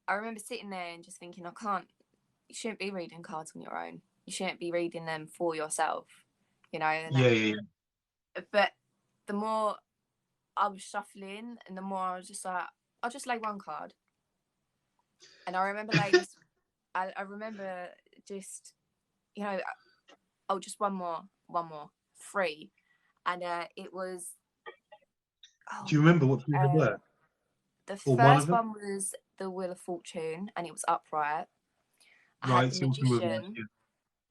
I remember sitting there and just thinking, you shouldn't be reading cards on your own. You shouldn't be reading them for yourself, Yeah. But the more I was shuffling and the more I was just like, I'll just lay one card. And I remember I remember just, just one more, 3. And it was... Do you remember what they were? The first one was the Wheel of Fortune, and it was upright. I had the Magician,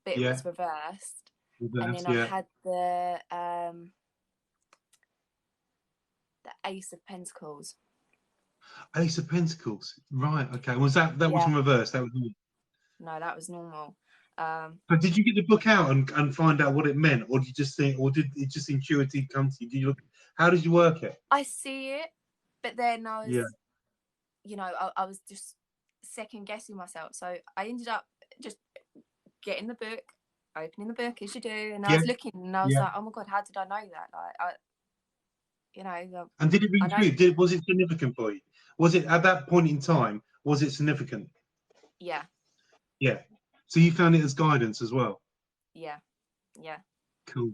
but it was reversed. And then I had the Ace of Pentacles. Ace of Pentacles, right? Okay, was that was in reverse? That was normal. No, that was normal. But did you get the book out and find out what it meant, or did you just think, or did it just intuitively come to you? Did you look? How did you work it? I see it, but then I was, I was just second guessing myself. So I ended up just getting the book, opening the book as you do, and I was looking, and I was like, "Oh my god, how did I know that?" And did it ring true? Was it significant for you? Was it at that point in time? Was it significant? Yeah. Yeah. So you found it as guidance as well. Yeah. Cool.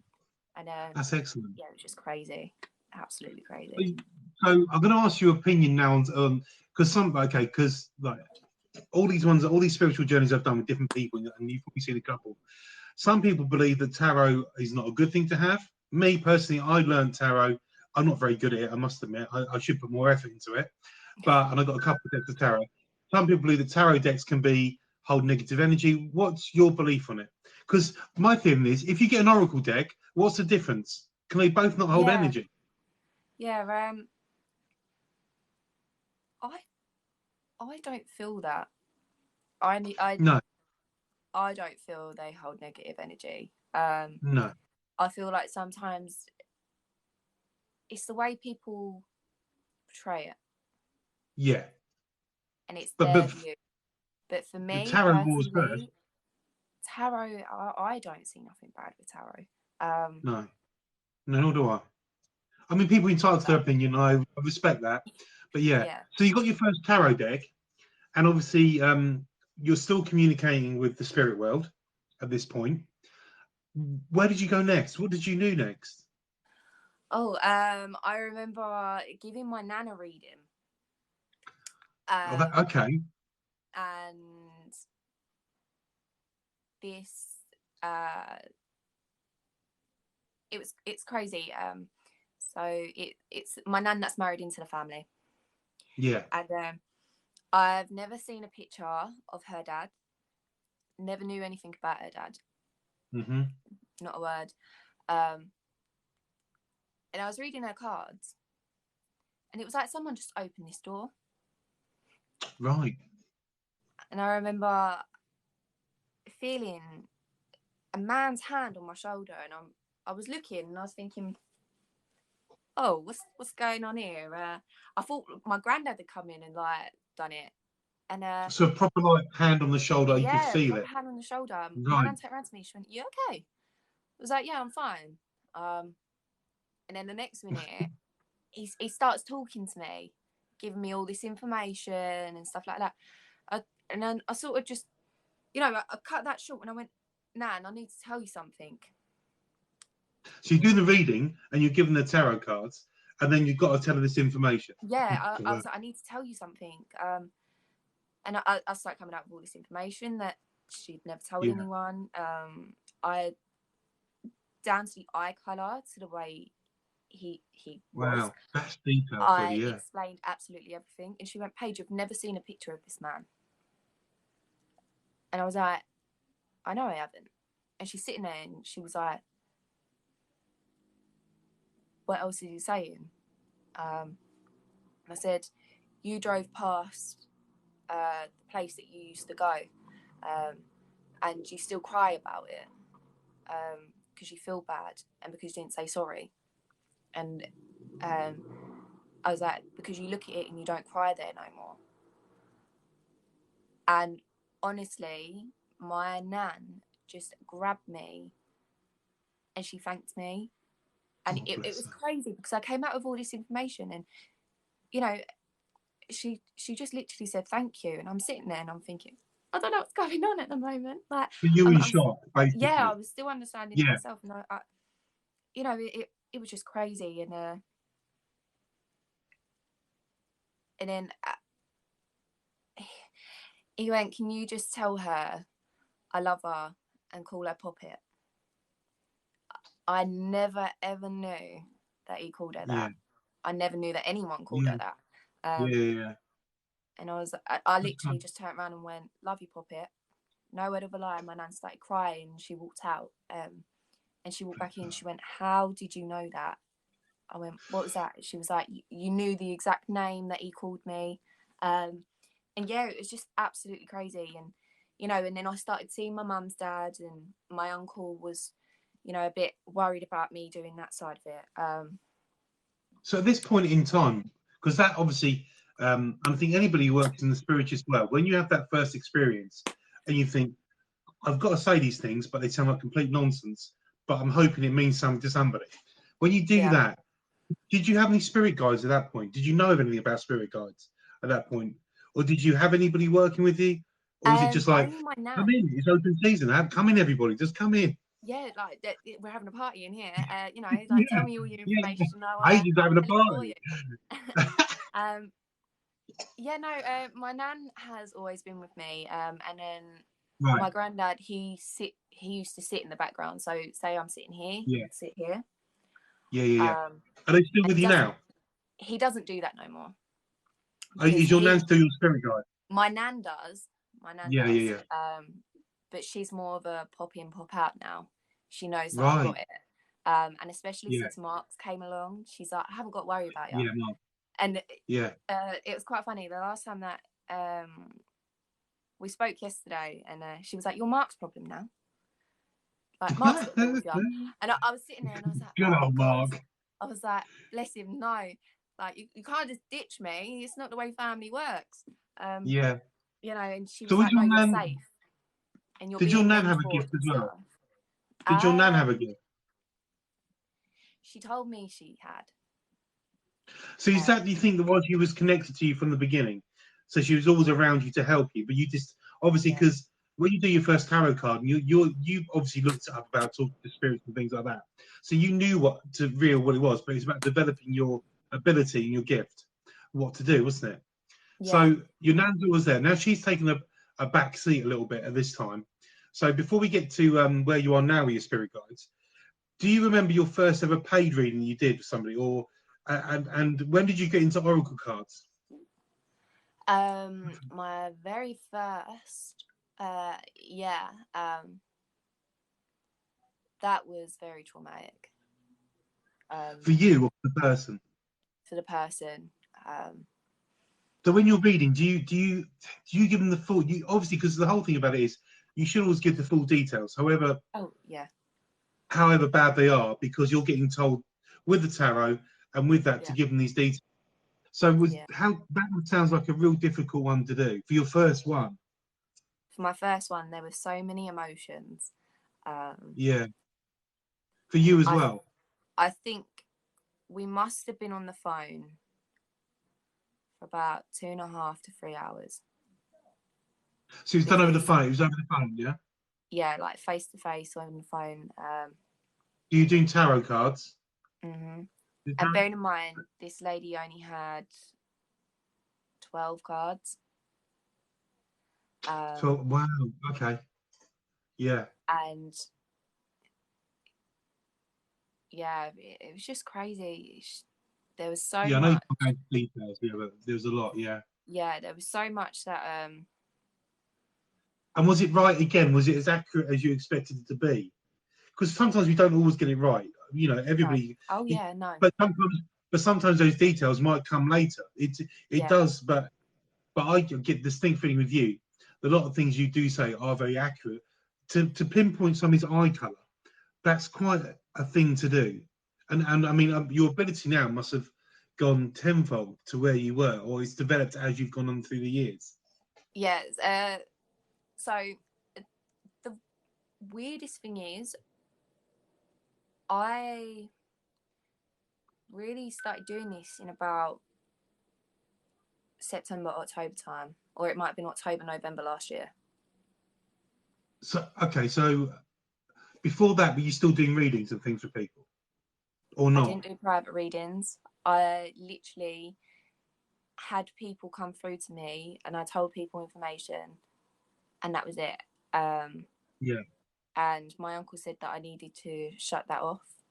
And that's excellent. Yeah, it was just crazy, absolutely crazy. So I'm going to ask your opinion now on because like all these spiritual journeys I've done with different people, and you've probably seen a couple. Some people believe that tarot is not a good thing to have. Me personally, I learned tarot. I'm not very good at it, I must admit. I should put more effort into it. And I got a couple of decks of tarot. Some people believe that tarot decks can hold negative energy. What's your belief on it? Because my feeling is, if you get an oracle deck, what's the difference? Can they both not hold energy? Yeah. I don't feel that. No. I don't feel they hold negative energy. No. I feel like sometimes it's the way people portray it. Yeah. And it's But their view. But for me tarot wars first. personally, tarot, I don't see nothing bad with tarot. No, nor do I. I mean, people are entitled to their opinion. I respect that. But yeah. So you got your first tarot deck, and obviously you're still communicating with the spirit world at this point. Where did you go next? What did you do next? Oh, I remember giving my nan a reading. Okay. And this, it's crazy. So it's my nan that's married into the family. Yeah. And I've never seen a picture of her dad. Never knew anything about her dad. Mm-hmm. Not a word. And I was reading her cards, and it was like someone just opened this door. Right. And I remember feeling a man's hand on my shoulder, and I was looking, and I was thinking, oh, what's going on here? I thought my granddad had come in and like done it. And so a proper like hand on the shoulder, you could feel it. Hand on the shoulder. Right. My nan turned around to me. She went, "You okay?" I was like, "Yeah, I'm fine." And then the next minute, he starts talking to me, giving me all this information and stuff like that. And then I sort of just, I cut that short and I went, "Nan, I need to tell you something." So you're doing the reading and you're giving the tarot cards, and then you've got to tell her this information. Yeah, I was like, "I need to tell you something." And I started coming out with all this information that she'd never told anyone. I down to the eye colour, to the way he was. Wow, that's detailed. I explained absolutely everything, and she went, "Paige, I've never seen a picture of this man." And I was like, "I know I haven't." And she's sitting there, and she was like, "What else is he saying?" And I said, "You drove past the place that you used to go, and you still cry about it because you feel bad and because you didn't say sorry." And I was like, "Because you look at it and you don't cry there no more." And honestly, my nan just grabbed me and she thanked me. And it was crazy because I came out with all this information, and she just literally said thank you. And I'm sitting there and I'm thinking, I don't know what's going on at the moment. Like, you were in shock, basically. Yeah, I was still understanding it myself, and I it was just crazy. And then he went, "Can you just tell her I love her and call her Poppet?" I never ever knew that he called her that. I never knew that anyone called her that. And I literally just turned around and went, "Love you, Poppet." No word of a lie. My nan started crying. She walked out, and she walked back in. She went, "How did you know that?" I went, "What was that?" She was like, "You knew the exact name that he called me." And yeah, it was just absolutely crazy. And and then I started seeing my mum's dad, and my uncle was, a bit worried about me doing that side of it. So at this point in time, because that obviously, I think anybody who works in the spiritual world, when you have that first experience and you think, I've got to say these things, but they sound like complete nonsense, but I'm hoping it means something to somebody. When you do that, did you have any spirit guides at that point? Did you know of anything about spirit guides at that point? Or did you have anybody working with you? Or was it just like, come in, it's open season, come in everybody, just come in. Yeah, like we're having a party in here. Like tell me all your information. Heidi's having a party. My nan has always been with me. And then right. My granddad, he used to sit in the background. So say I'm sitting here, he'd sit here. Yeah. Are they still with you now? He doesn't do that no more. Is your nan still your spirit guide? My nan does. My nan does. Yeah. But she's more of a pop in, pop out now. She knows that I've got it. And especially since Mark's came along, she's like, "I haven't got to worry about you." Yeah, Mark. And it was quite funny. The last time that we spoke yesterday, and she was like, "You're Mark's problem now." Like, Mark's got to deal with you. And I was sitting there and I was like, good old Mark. I was like, bless him, no. Like you can't just ditch me. It's not the way family works. Yeah. You know, and she So was was like, your no, you're nan? safe and you're Did your being nan have a mentored gift and as well? stuff. Did your nan have a gift? She told me she had. So is that, do you think, that was, she was connected to you from the beginning? So she was always around you to help you, but you just obviously, because when you do your first tarot card, you obviously looked it up about talking to spirits and things like that. So you knew what it was, but it's about developing your ability and your gift, what to do, wasn't it? Yeah. So your nan's always there. Now she's taken a back seat a little bit at this time. So before we get to where you are now with your spirit guides, do you remember your first ever paid reading you did for somebody, or and when did you get into oracle cards? My very first, yeah, that was very traumatic. For you or for the person? For the person. So when you're reading, do you give them the full? You obviously, because the whole thing about it is you should always give the full details. However, however bad they are, because you're getting told with the tarot and with that to give them these details. So that sounds like a real difficult one to do for your first one. For my first one, there were so many emotions. Yeah. For you as well. I think we must have been on the phone for about 2.5 to 3 hours. So it's done over the phone. It was over the phone, yeah. Yeah, like face to face on the phone. You're doing tarot cards. And bearing in mind, this lady only had 12 cards. So wow, okay, yeah. And yeah, it was just crazy. There was so much. I know you can't go into details, but there was a lot, yeah. Yeah, there was so much that. And was it right again? Was it as accurate as you expected it to be? Because sometimes we don't always get it right. You know, everybody. No. Oh yeah, no. But sometimes those details might come later. It does, but I get this distinct feeling with you. A lot of things you do say are very accurate. To pinpoint somebody's eye color, that's quite a thing to do. And I mean, your ability now must have gone tenfold to where you were, or it's developed as you've gone on through the years. Yes. So the weirdest thing is, I really started doing this in about September, October time, or it might have been October, November last year. So okay, so before that, were you still doing readings and things for people, or not? I didn't do private readings. I literally had people come through to me, and I told people information, and that was it. Yeah. And my uncle said that I needed to shut that off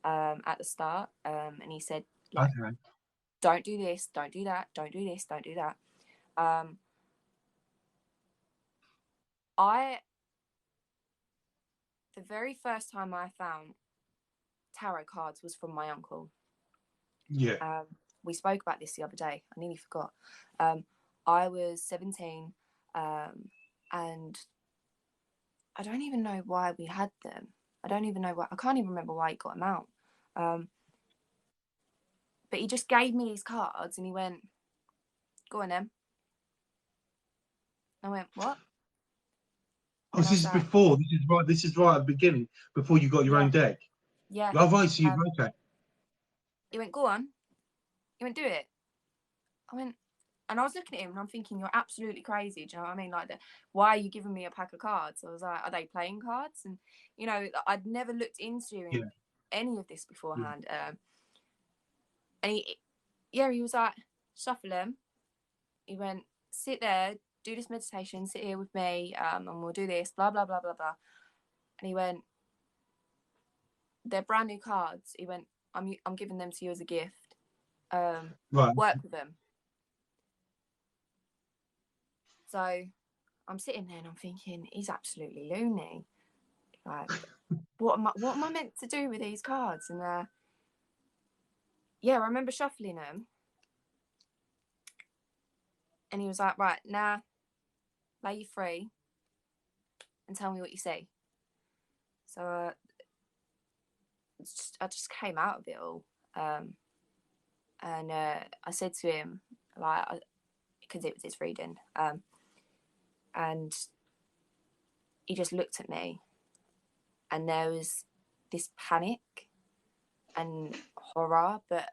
at the start, and he said, like, don't do this, don't do that, don't do this, don't do that. The very first time I found tarot cards was from my uncle. Yeah. We spoke about this the other day. I nearly forgot. I was 17, and I don't even know why we had them. I don't even know why. I can't even remember why he got them out. But he just gave me these cards and he went, "Go on then." I went, "What?" Oh, this is before. This is right at the beginning, before you got your own deck. Yeah. Oh, right. So you okay? He went, "Go on." He went, "Do it." I went, and I was looking at him and I'm thinking, "You're absolutely crazy." Do you know what I mean? Like, why are you giving me a pack of cards? I was like, "Are they playing cards?" And you know, I'd never looked into any of this beforehand. And he was like, "Shuffle them." He went, "Sit there, do this meditation, sit here with me, and we'll do this, blah blah blah blah blah." And he went, "They're brand new cards." He went, I'm giving them to you as a gift. Work with them." So I'm sitting there and I'm thinking, he's absolutely loony. Like, what am I meant to do with these cards? And I remember shuffling them. And he was like, "Right, now lay you free and tell me what you see." So I just came out of it all. And And I said to him, like, because it was his reading, and he just looked at me, and there was this panic and horror, but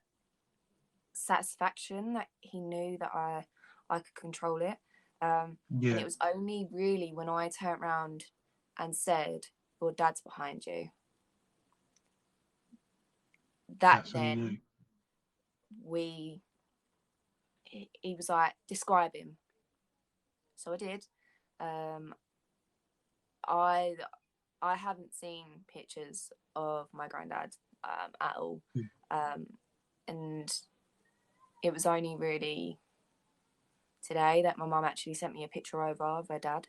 satisfaction that he knew that I could control it. And it was only really when I turned around and said, "Your dad's behind you," that's then he was like, "Describe him." So I did. I haven't seen pictures of my granddad at all, and it was only really today that my mum actually sent me a picture over of her dad.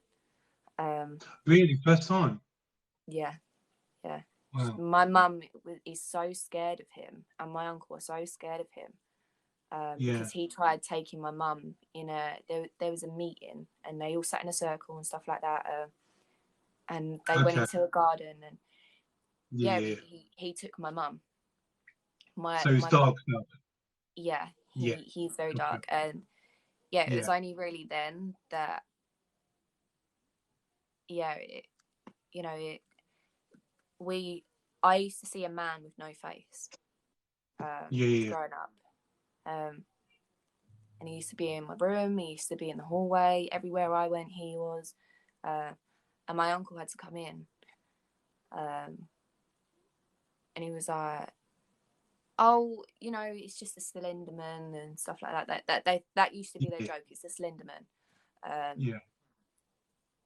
Really, first time? Yeah, yeah. Wow. My mum is so scared of him, and my uncle are so scared of him because he tried taking my mum in there was a meeting, and they all sat in a circle and stuff like that. And they went into a garden, and he took my mum. So it's dark stuff. Yeah, he's very dark, and it was only really then that I used to see a man with no face growing up, and he used to be in my room, he used to be in the hallway, everywhere I went he was, and my uncle had to come in, and he was like, "Oh, it's just a Slenderman," and stuff like that. That used to be their joke. It's a Slenderman.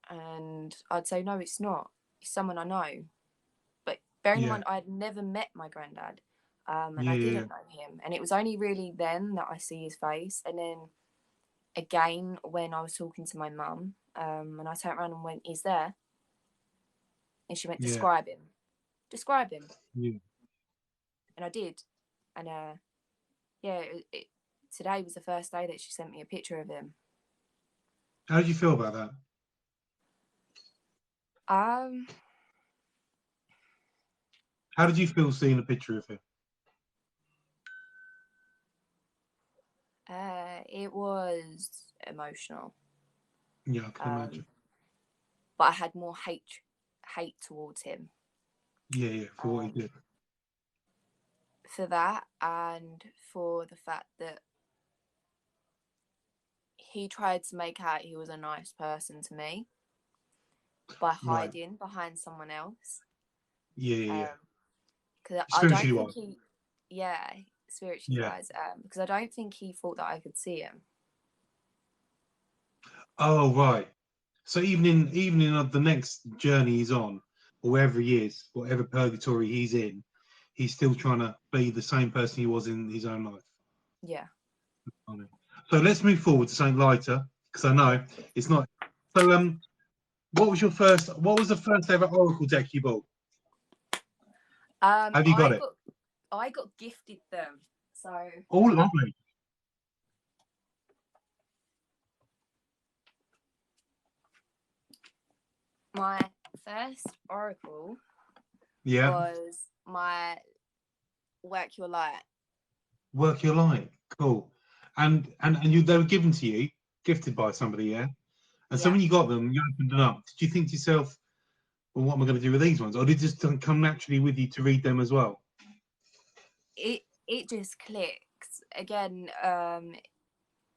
And I'd say, "No, it's not. It's someone I know." But bearing in mind, I had never met my granddad, and I didn't know him. And it was only really then that I see his face. And then again, when I was talking to my mum, and I turned around and went, "He's there." And she went, "Describe him. Describe him." Yeah. And I did. And today was the first day that she sent me a picture of him. How did you feel about that? How did you feel seeing a picture of him? It was emotional. Yeah, I can imagine. But I had more hate towards him. Yeah, for what he did. For that, and for the fact that he tried to make out he was a nice person to me by hiding behind someone else. Yeah. Because I don't think spiritually wise. Because I don't think he thought that I could see him. Oh right. So even in the next journey he's on, or wherever he is, whatever purgatory he's in, he's still trying to be the same person he was in his own life. Yeah. So let's move forward to something lighter, because I know it's not. So what was the first ever Oracle deck you bought? Have you got it? I got gifted them. So. Oh, lovely. My first Oracle was my Work Your Light. Work Your Light. Cool. And they were given to you, gifted by somebody, yeah? And so when you got them, you opened them up. Did you think to yourself, well, what am I going to do with these ones? Or did it just come naturally with you to read them as well? It just clicked. Again,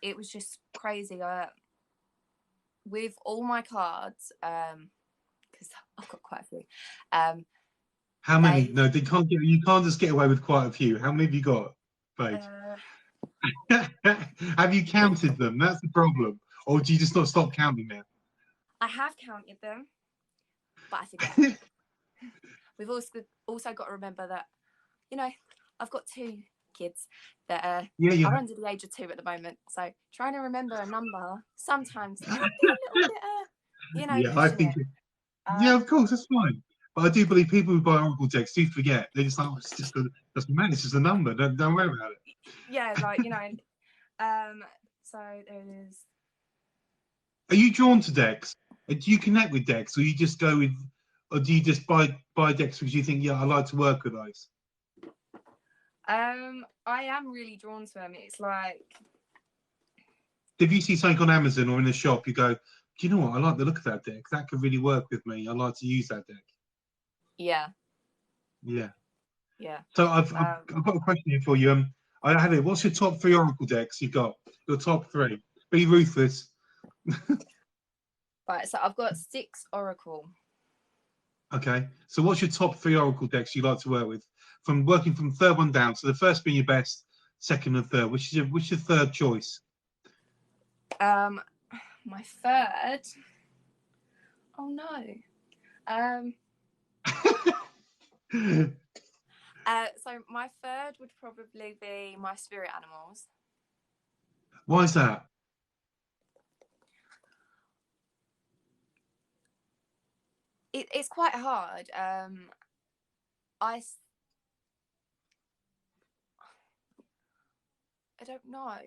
it was just crazy. With all my cards, because I've got quite a few. How many? No, you can't just get away with quite a few. How many have you got, Paige? Have you counted them? That's the problem. Or do you just not stop counting now? I have counted them, but I forget. We've also got to remember that, I've got 2 kids that are under the age of 2 at the moment. So trying to remember a number sometimes can be a little bit, I think. Yeah, of course, that's fine. But I do believe people who buy Oracle decks do forget. They're just like, it's just it's just a number. Don't worry about it. Yeah, so there's. Are you drawn to decks? Do you connect with decks, or you just go with, or do you just buy decks because you think, I like to work with those? I am really drawn to them. It's like, If you see something on Amazon or in a shop, you go, do you know what? I like the look of that deck. That could really work with me. I like to use that deck. yeah, Yeah. yeah. So I've got a question here for you. I have it. What's your top 3 Oracle decks you've got? Your top 3. Be ruthless. Right, so I've got 6 Oracle. Okay. So what's your top 3 Oracle decks you like to work with? From working from third one down. So the first being your best, second and third. Which is your third choice? My third. Oh no. So my third would probably be my spirit animals. Why is that? It's quite hard. I don't know.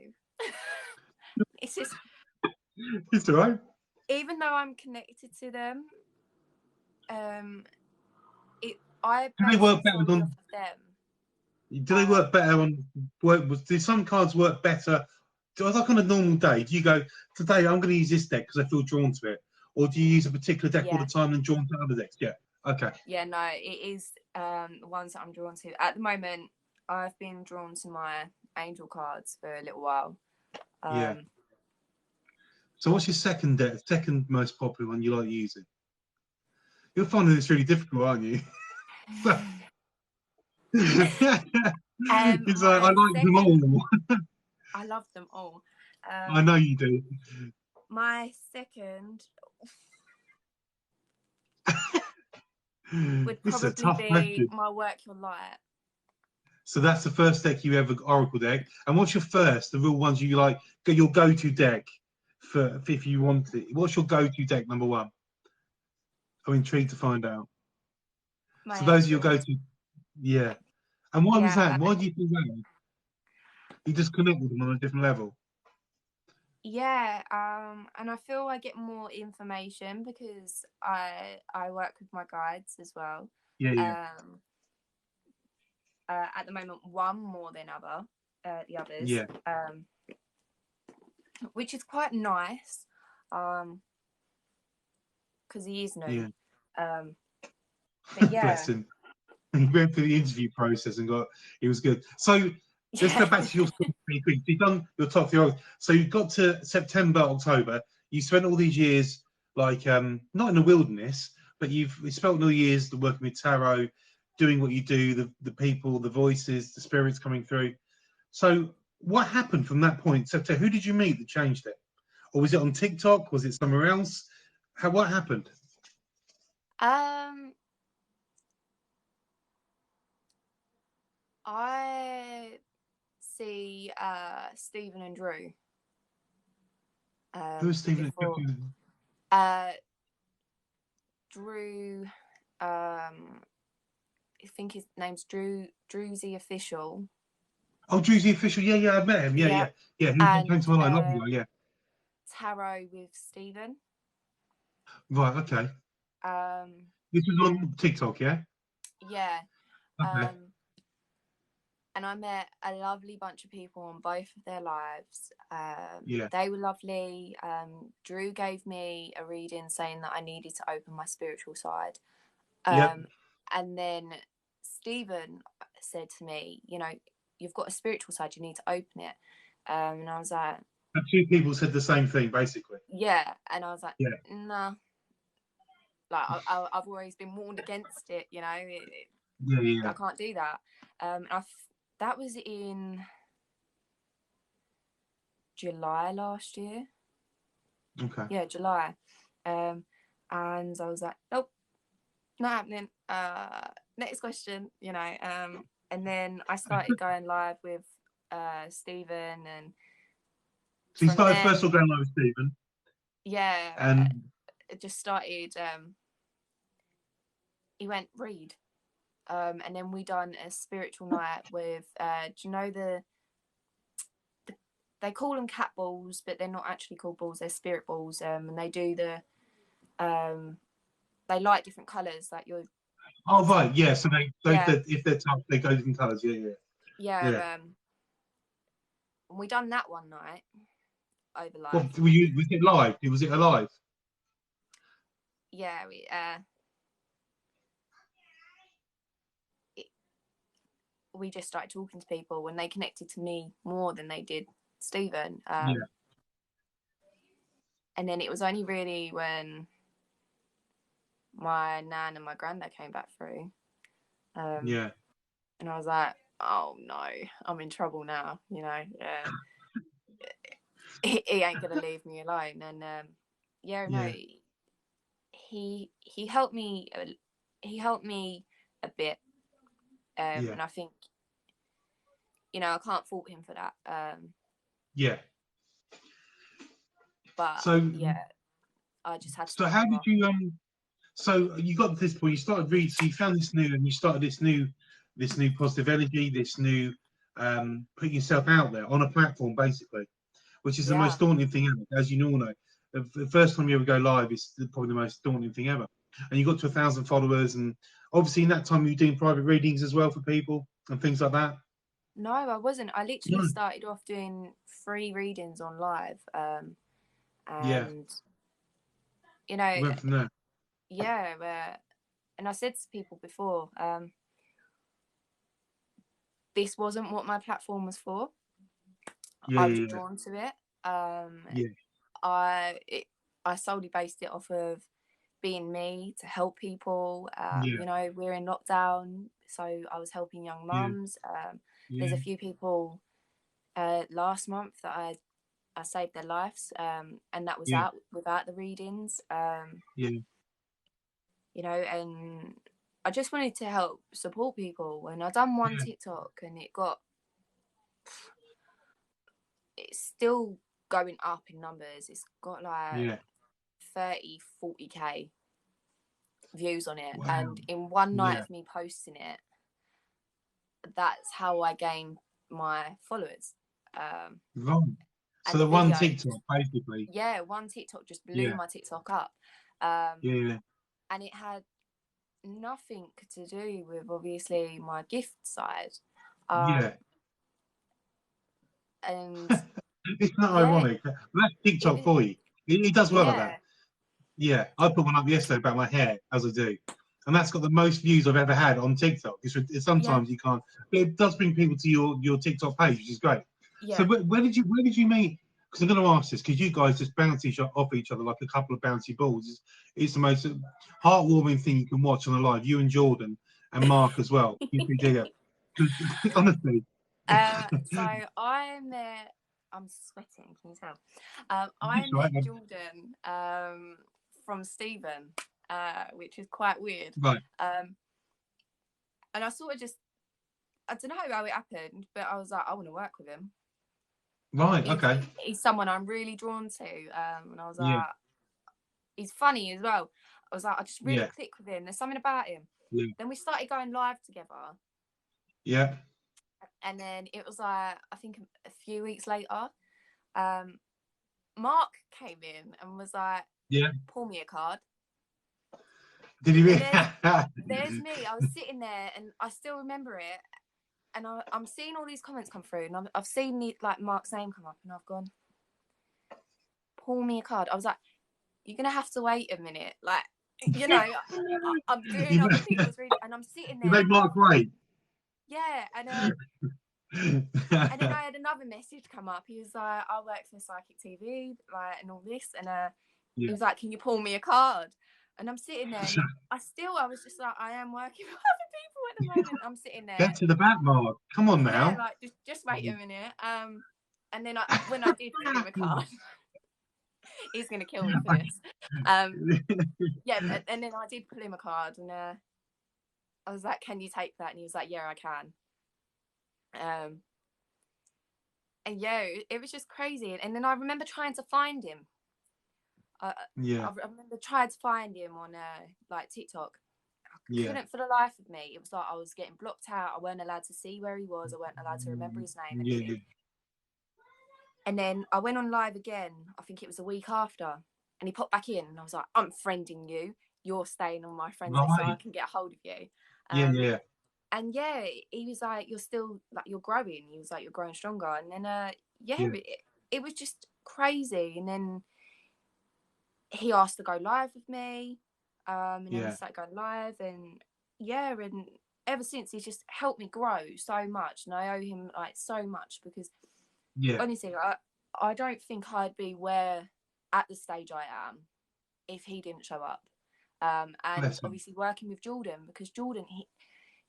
It's just, It's all right. even though I'm connected to them, I Do they base work it better solely on? off of them. Do they work better on? Do some cards work better? Like on a normal day, do you go today? I'm going to use this deck because I feel drawn to it, or do you use a particular deck all the time and drawn to other decks? Yeah. Okay. Yeah, no, it is the ones that I'm drawn to. At the moment, I've been drawn to my angel cards for a little while. Yeah. So what's your second deck? Second most popular one you like using? You're finding this really difficult, aren't you? It's I like them all. I love them all. I know you do. My second would probably be my Work Your Light. So that's the first deck you ever Oracle deck. And what's your first, the real ones you like, your go-to deck for if you want it? What's your go-to deck number 1? I'm intrigued to find out. So those are your go-to. Yeah. And why was that? Why do you think that? You just connect with them on a different level. Yeah, and I feel I get more information because I work with my guides as well. Yeah. At the moment, one more than the others. Yeah. Which is quite nice, because he is new. Yeah. But yeah. Bless him. He went through the interview process and it was good. So let's go back to your story. You've done your top 3. So you got to September, October. You spent all these years like not in the wilderness, but you've spent all the years working with tarot, doing what you do, the people, the voices, the spirits coming through. So what happened from that point? So who did you meet that changed it? Or was it on TikTok? Was it somewhere else? What happened? I see Stephen and Drew. Who is Stephen? Drew. I think his name's Drewsy Official. Oh, Drewsy Official. Yeah. I met him. Yeah. He came to my line. Lovely guy. Yeah. Tarot with Stephen. Right. Okay. This was on TikTok, yeah. Yeah. Okay. And I met a lovely bunch of people on both of their lives. Yeah. They were lovely. Drew gave me a reading saying that I needed to open my spiritual side. And then Stephen said to me, you've got a spiritual side, you need to open it. And I was like... 2 people said the same thing, basically. Yeah. And I was like, nah. Like, I've always been warned against it, I can't do that. That was in July last year. Okay. Yeah, July. And I was like, nope, not happening. Next question, and then I started going live with Stephen, and so you started first of all going live with Stephen. Yeah. And it just started. He went read. And then we done a spiritual night with do you know they call them cat balls, but they're not actually called balls, they're spirit balls. And they do they light different colours, like your... right, yeah. So if they're tough, they go different colours. Yeah. Yeah. We done that one night over live. What were you? Was it live? Was it alive? Yeah, we just started talking to people when they connected to me more than they did Stephen. Yeah. And then it was only really when my nan and my granddad came back through. Yeah. And I was like, oh no, I'm in trouble now. You know, he ain't gonna leave me alone. And no, he helped me. He helped me a bit. And I think, I can't fault him for that. Yeah. But so yeah, I just had to. So how did you So you got to this point. You started reading. So you found this new, and you started this new positive energy, this new putting yourself out there on a platform, basically, which is the most daunting thing ever, as you all know. The first time you ever go live is probably the most daunting thing ever. And you got to 1,000 followers, and obviously in that time you were doing private readings as well for people and things like that. No, I wasn't. I literally started off doing free readings on live, and you went from there. Yeah, and I said to people before, this wasn't what my platform was for. I was drawn to it. I solely based it off of being me to help people. You know, we're in lockdown, so I was helping young mums. There's a few people last month that I saved their lives, and that was out without the readings. You know, and I just wanted to help support people. And I done one TikTok, and it's still going up in numbers. It's got like 30-40k views on it. Wow. And in one night of me posting it, that's how I gained my followers. Right. So the one TikTok, basically. Yeah, one TikTok just blew my TikTok up. And it had nothing to do with, obviously, my gift side. And it's not ironic. That's TikTok for you. It does well like that. Yeah, I put one up yesterday about my hair, as I do, and that's got the most views I've ever had on TikTok. It's sometimes you can't, but it does bring people to your TikTok page, which is great. So where did you meet? Because I'm going to ask this, because you guys just bounce off each other like a couple of bouncy balls. It's the most heartwarming thing you can watch on a live. You and Jordan and Mark as well. You can do that. Honestly. So I'm sweating, can you tell? I met Jordan from Stephen, which is quite weird. Right. And I sort of just, I don't know how it happened, but I was like, I want to work with him. Right, okay. He's someone I'm really drawn to. And I was like, he's funny as well. I was like, I just really click with him. There's something about him. Then we started going live together. Yeah. And then it was like, I think a few weeks later, Mark came in and was like, pull me a card. Did he really? There's me. I was sitting there and I still remember it. And I'm seeing all these comments come through, and I've seen Mark's name come up, and I've gone, pull me a card. I was like, you're going to have to wait a minute. Like, you know, I'm doing other people's reading, and I'm sitting there. You made Mark wait. Yeah, and then I had another message come up. He was like, I work for Psychic TV, like, and all this, and he was like, can you pull me a card? And I'm sitting there, and I was just like, I am working for other people at the moment. I'm sitting there. Get to the back, Mark. Come on now. Yeah, like, just wait a minute. And then when I did pull him a card, he's going to kill me for this. Yeah, and then I did pull him a card, and I was like, can you take that? And he was like, yeah, I can. And yeah, it was just crazy. And then I remember trying to find him. I remember trying to find him on like TikTok. I couldn't for the life of me. It was like I was getting blocked out. I weren't allowed to see where he was. I weren't allowed to remember his name. And then I went on live again. I think it was a week after. And he popped back in. And I was like, I'm friending you. You're staying on my friends list so I can get a hold of you. and yeah, he was like, "You're still like you're growing." He was like, "You're growing stronger." And then yeah, it was just crazy. And then he asked to go live with me, and then we started going live, and yeah, and ever since he's just helped me grow so much, and I owe him like so much because honestly, I don't think I'd be where at the stage I am if he didn't show up. And obviously working with Jordan, because Jordan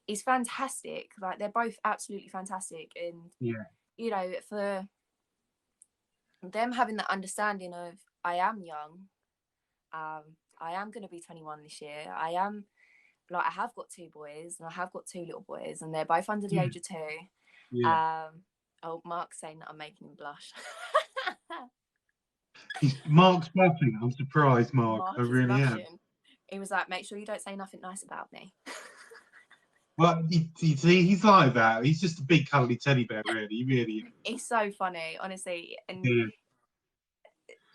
he's fantastic. Like they're both absolutely fantastic, and you know, for them having that understanding of I am young, I am going to be 21 this year. I am like I have got two boys, and I have got two little boys, and they're both under the age of 2. Oh, Mark's saying that I'm making him blush. Mark's blushing. I'm surprised, Mark. Mark I really am. He was like, "Make sure you don't say nothing nice about me." Well, you see, he's like that. He's just a big cuddly teddy bear, really. He really is. He's so funny, honestly. And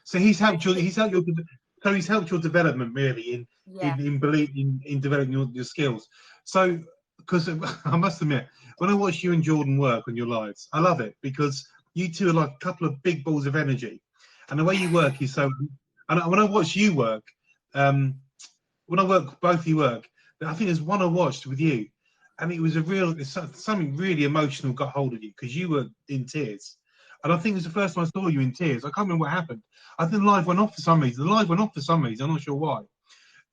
so he's helped you. So he's helped your development really in developing your skills. So because I must admit, when I watch you and Jordan work on your lives, I love it because you two are like a couple of big balls of energy, and the way you work is so. And when I watch you work, when I work both of you work, I think there's one I watched with you, and it was something really emotional got hold of you because you were in tears. And I think it was the first time I saw you in tears. I can't remember what happened. I think the live went off for some reason. The live went off for some reason. I'm not sure why.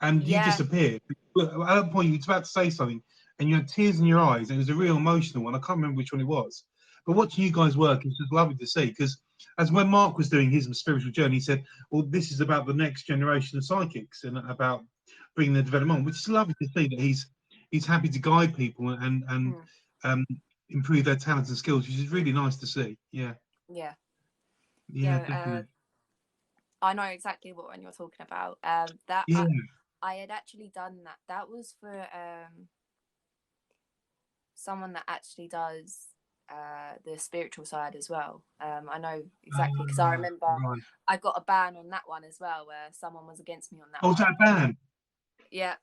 And you disappeared. At that point, you were about to say something, and you had tears in your eyes. And it was a real emotional one. I can't remember which one it was. But watching you guys work is just lovely to see. Because as when Mark was doing his spiritual journey, he said, "Well, this is about the next generation of psychics and about bringing the development on," which is lovely to see that he's happy to guide people and improve their talents and skills, which is really nice to see. Yeah, definitely. I know exactly what one you're talking about. I had actually done that. That was for someone that actually does the spiritual side as well. I know exactly because I remember I got a ban on that one as well, where someone was against me on that. Oh, was that a ban? Yeah,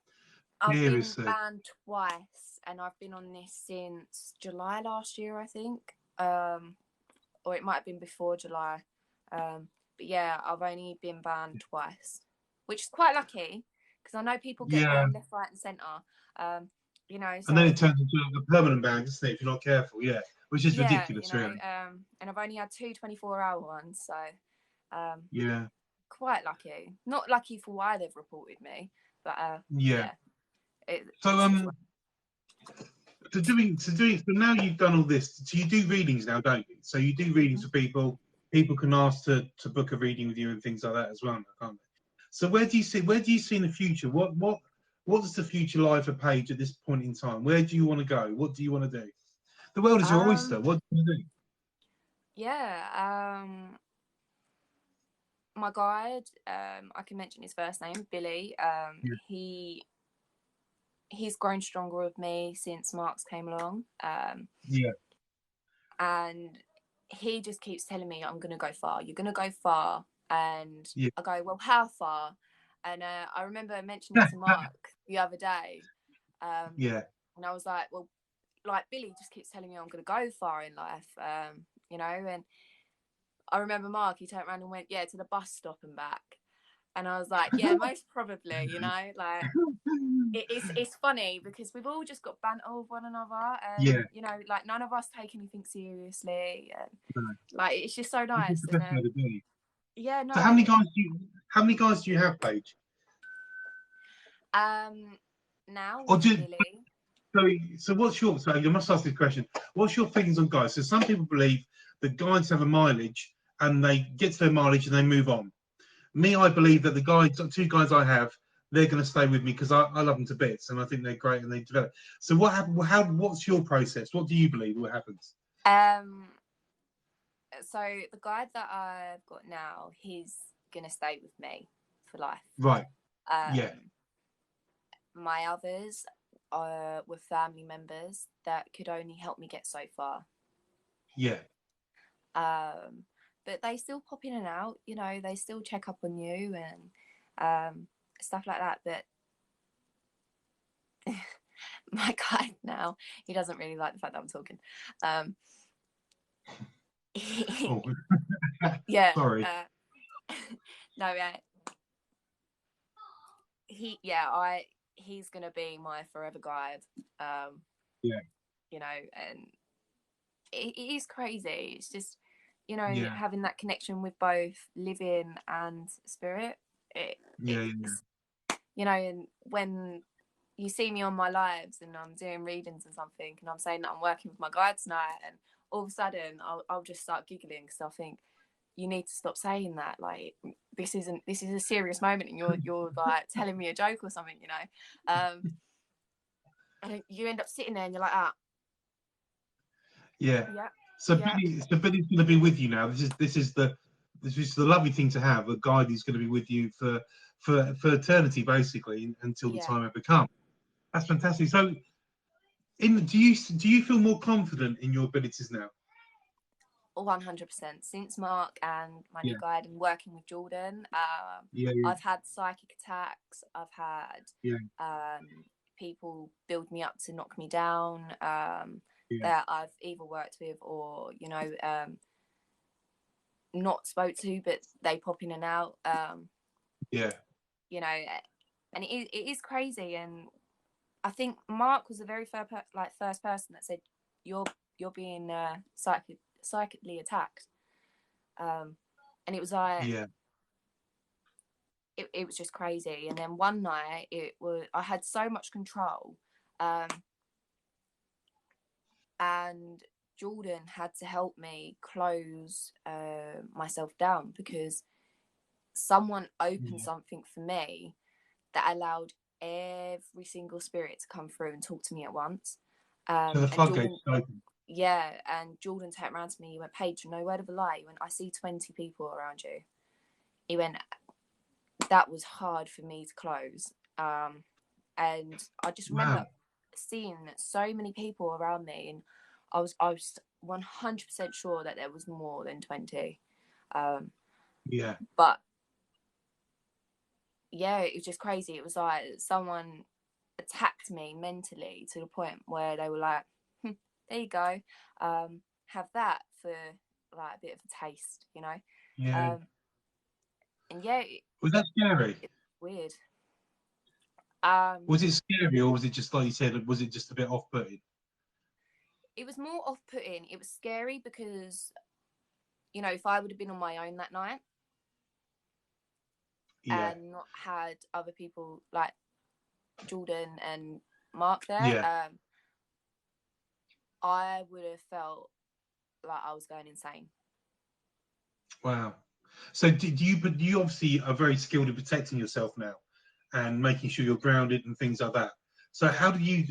I've been banned twice, and I've been on this since July last year, I think, or it might have been before July. But yeah, I've only been banned twice, which is quite lucky because I know people get banned left, right, and centre. You know, so, and then it turns into a permanent ban, doesn't it? If you're not careful, which is ridiculous, you know, really. And I've only had 2 24-hour ones, so quite lucky. Not lucky for why they've reported me, but so now you've done all this. So you do readings now, don't you? So you do readings for people. People can ask to book a reading with you and things like that as well, can't they? So where do you see in the future? What's the future lie for Paige at this point in time? Where do you want to go? What do you want to do? The world is your oyster. What do you want to do? Yeah. My guide, I can mention his first name, Billy. He's grown stronger with me since Mark's came along. And he just keeps telling me, "I'm gonna go far. You're gonna go far." And I go, "Well, how far?" And I remember mentioning to Mark the other day. And I was like, "Well, like Billy just keeps telling me I'm gonna go far in life, you know." And I remember Mark, he turned around and went, "Yeah, to the bus stop and back." And I was like, "Yeah, most probably, you know, like it's funny because we've all just got banter with one another, and you know, like none of us take anything seriously, and like it's just so nice." And, yeah, no. So how many guys do you have, Paige? Now with Billy. So you must ask this question. What's your feelings on guys? So some people believe that guys have a mileage and they get to their mileage and they move on. Me, I believe that the 2 guys I have, they're going to stay with me because I love them to bits and I think they're great and they develop. So what happened? What's your process? What do you believe? What happens? So the guy that I've got now, he's gonna stay with me for life. Right. My others are with family members that could only help me get so far. But they still pop in and out, you know, they still check up on you and stuff like that. But my guide now, he doesn't really like the fact that I'm talking. Oh. Yeah. Sorry. No, he's gonna be my forever guide. Yeah. You know, and it is crazy. It's just, you know, having that connection with both living and spirit. You know, and when you see me on my lives and I'm doing readings and something, and I'm saying that I'm working with my guides tonight, and all of a sudden I'll just start giggling because I think, you need to stop saying that. Like, this is a serious moment, and you're like telling me a joke or something, you know. And you end up sitting there and you're like, yeah. So Billy's going to be with you now. This is the lovely thing to have, a guide who's going to be with you for eternity, basically, until the time ever comes. That's fantastic. So, do you feel more confident in your abilities now? 100%. Since Mark and my new guide and working with Jordan, I've had psychic attacks. I've had people build me up to knock me down, that I've either worked with or, you know, not spoke to, but they pop in and out. You know, and it is crazy. And I think Mark was the very first person that said, you're being psychically attacked. And it was like, it was just crazy. And then one night I had so much control, and Jordan had to help me close myself down, because someone opened something for me that allowed every single spirit to come through and talk to me at once. So the floodgates open. Yeah, and Jordan turned around to me. He went, "Paige, no word of a lie." He went, "I see 20 people around you." He went, "That was hard for me to close." And I just remember seeing so many people around me, and I was 100% sure that there was more than 20. But yeah, it was just crazy. It was like someone attacked me mentally to the point where they were like, there you go, have that for like a bit of a taste, you know. And was that scary? It's weird. Was it scary, or was it just like you said? Was it just a bit off-putting? It was more off-putting. It was scary because, you know, if I would have been on my own that night and not had other people like Jordan and Mark there, I would have felt like I was going insane. Wow. So you obviously are very skilled in protecting yourself now and making sure you're grounded and things like that. So how do you,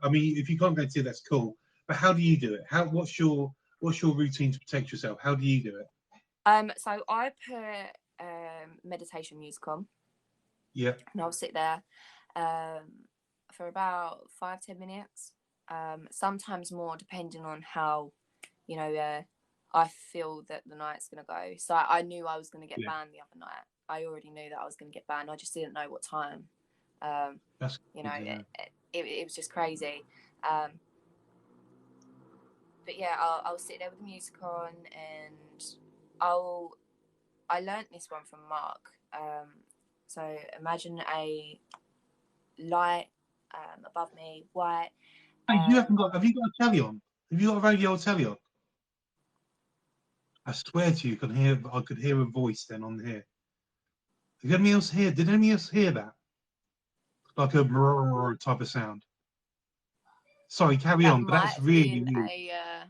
I mean, if you can't go to it, that's cool, but how do you do it? What's your routine to protect yourself? How do you do it? So I put meditation music on. Yeah. And I'll sit there for about 5-10 minutes, sometimes more, depending on how, you know, I feel that the night's going to go. So I knew I was going to get banned the other night. I already knew that I was going to get banned. I just didn't know what time. You know, it was just crazy. But yeah, I'll sit there with the music on, and I learnt this one from Mark. So imagine a light above me, white. Hey, have you got a telly on? Have you got a radio or telly on? I swear to you, I could hear a voice then on here. Did anybody else hear that? Like a brrr type of sound. Sorry, carry on. But that's really weird. A